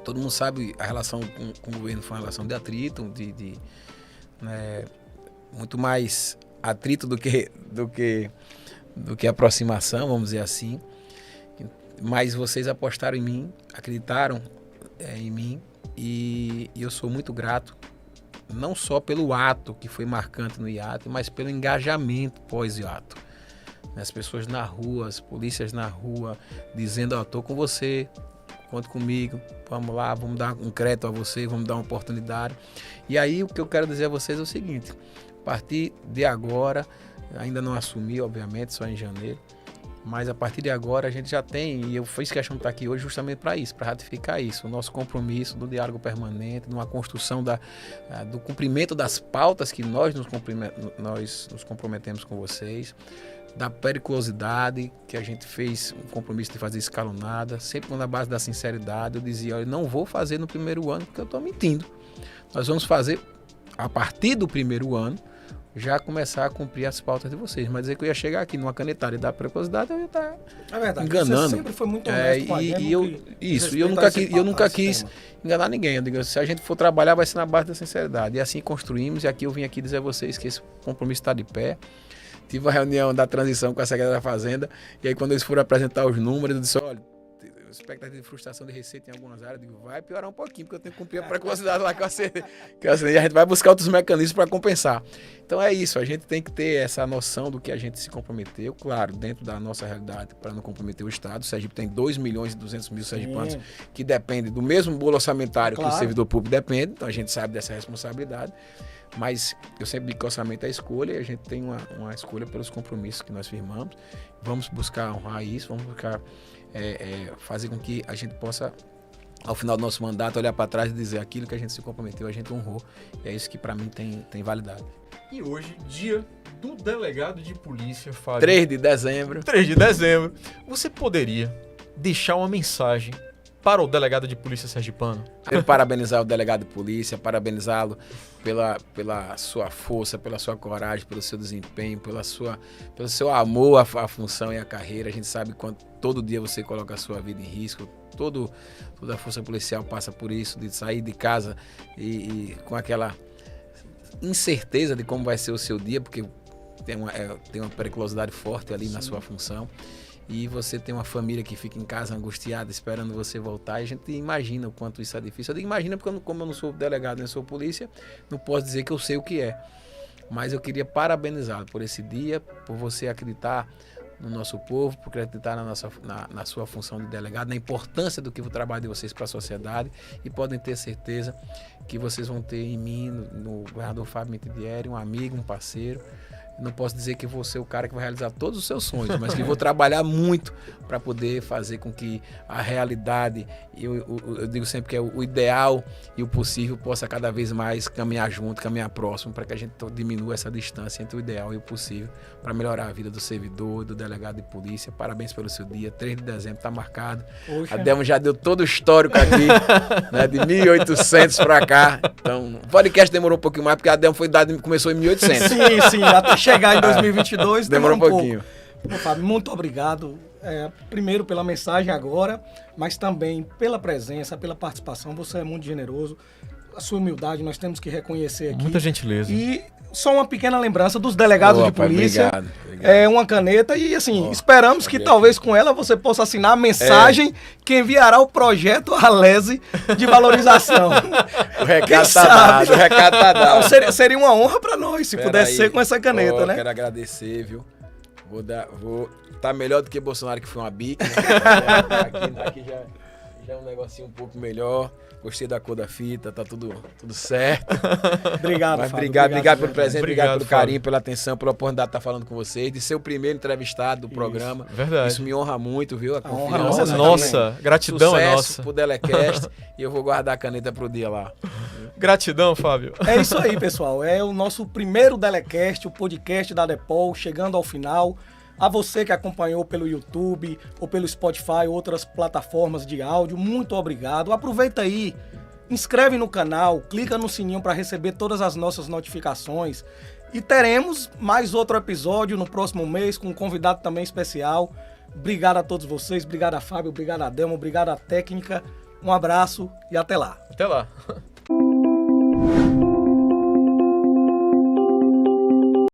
todo mundo sabe a relação com o governo foi uma relação de atrito, muito mais atrito do que aproximação, vamos dizer assim. Mas vocês apostaram em mim, acreditaram em mim, e eu sou muito grato, não só pelo ato que foi marcante no IAT, mas pelo engajamento pós-ato. As pessoas na rua, as polícias na rua, dizendo, estou com você, conte comigo, vamos lá, vamos dar um crédito a você, vamos dar uma oportunidade. E aí o que eu quero dizer a vocês é o seguinte, a partir de agora, ainda não assumi, obviamente, só em janeiro, mas a partir de agora a gente já tem, e eu fiz questão de estar aqui hoje justamente para isso, para ratificar isso, o nosso compromisso do diálogo permanente, de uma construção do cumprimento das pautas que nós nos comprometemos com vocês, da periculosidade, que a gente fez um compromisso de fazer escalonada, sempre na base da sinceridade. Eu dizia, olha, não vou fazer no primeiro ano porque eu estou mentindo. Nós vamos fazer, a partir do primeiro ano, já começar a cumprir as pautas de vocês. Mas dizer que eu ia chegar aqui numa canetada e dar precocidade, eu ia estar enganando. Você sempre foi muito honesto com a gente. E eu nunca quis enganar ninguém. Eu digo, se a gente for trabalhar, vai ser na base da sinceridade. E assim construímos, e aqui eu vim aqui dizer a vocês que esse compromisso está de pé. Tive uma reunião da transição com a Secretaria da Fazenda, e aí quando eles foram apresentar os números, eu disse, olha, expectativa de frustração de receita em algumas áreas, eu digo, vai piorar um pouquinho, porque eu tenho que cumprir a precocidade lá que eu assinei, e a gente vai buscar outros mecanismos para compensar. Então é isso, a gente tem que ter essa noção do que a gente se comprometeu, claro, dentro da nossa realidade, para não comprometer o Estado. O Sergipe tem 2.200.000 sergipanos que dependem do mesmo bolo orçamentário que o servidor público depende, então a gente sabe dessa responsabilidade. Mas eu sempre digo que o orçamento é a escolha, e a gente tem uma escolha pelos compromissos que nós firmamos. Vamos buscar honrar isso, vamos buscar fazer com que a gente possa, ao final do nosso mandato, olhar para trás e dizer aquilo que a gente se comprometeu, a gente honrou. E é isso que para mim tem validade. E hoje, dia do delegado de polícia, Fábio. 3 de dezembro. 3 de dezembro. Você poderia deixar uma mensagem para o delegado de polícia sergipano? Eu parabenizar o delegado de polícia, parabenizá-lo pela sua força, pela sua coragem, pelo seu desempenho, pelo seu amor à função e à carreira. A gente sabe quanto todo dia você coloca a sua vida em risco. Toda a força policial passa por isso, de sair de casa e com aquela incerteza de como vai ser o seu dia, porque tem uma periculosidade forte ali na sua função. E você tem uma família que fica em casa angustiada, esperando você voltar, e a gente imagina o quanto isso é difícil. Eu digo imagina porque como eu não sou delegado nem sou polícia, não posso dizer que eu sei o que é. Mas eu queria parabenizá-lo por esse dia, por você acreditar no nosso povo, por acreditar na sua função de delegado, na importância do que o trabalho de vocês para a sociedade, e podem ter certeza que vocês vão ter em mim, no governador Fábio Mitidieri, um amigo, um parceiro. Não posso dizer que vou ser o cara que vai realizar todos os seus sonhos, mas que vou trabalhar muito para poder fazer com que a realidade, eu digo sempre que é o ideal e o possível, possa cada vez mais caminhar junto, caminhar próximo, para que a gente diminua essa distância entre o ideal e o possível, para melhorar a vida do servidor, do delegado de polícia. Parabéns pelo seu dia, 3 de dezembro está marcado. Poxa. A Delmo já deu todo o histórico aqui, né, de 1800 para cá. Então, o podcast demorou um pouquinho mais, porque a Delmo começou em 1800. Sim, até chegar em 2022 demorou um pouquinho. Pô, Fábio, muito obrigado. Primeiro pela mensagem agora, mas também pela presença, pela participação. Você é muito generoso. A sua humildade nós temos que reconhecer aqui. Muita gentileza. E só uma pequena lembrança dos delegados de polícia. Obrigado. É uma caneta e assim, esperamos que talvez com ela você possa assinar a mensagem que enviará o projeto Alese de valorização. O recado tá dado. Não, seria uma honra para nós se pudesse ser com essa caneta, né? Quero agradecer, viu? Tá melhor do que Bolsonaro, que foi uma bica, né? aqui já é um negocinho um pouco melhor. Gostei da cor da fita, tá tudo certo. Obrigado, Fábio. Obrigado pelo presente, obrigado pelo carinho, pela atenção, pela oportunidade de estar falando com vocês, de ser o primeiro entrevistado do programa. Verdade. Isso me honra muito, viu? A confiança. Nossa, gratidão é nossa. Sucesso pro Delecast e eu vou guardar a caneta pro dia lá. Gratidão, Fábio. É isso aí, pessoal. É o nosso primeiro Delecast, o podcast da Depol, chegando ao final. A você que acompanhou pelo YouTube ou pelo Spotify, outras plataformas de áudio, muito obrigado. Aproveita aí, inscreve no canal, clica no sininho para receber todas as nossas notificações. E teremos mais outro episódio no próximo mês com um convidado também especial. Obrigado a todos vocês, obrigado a Fábio, obrigado a Delmo, obrigado a técnica. Um abraço e até lá. Até lá.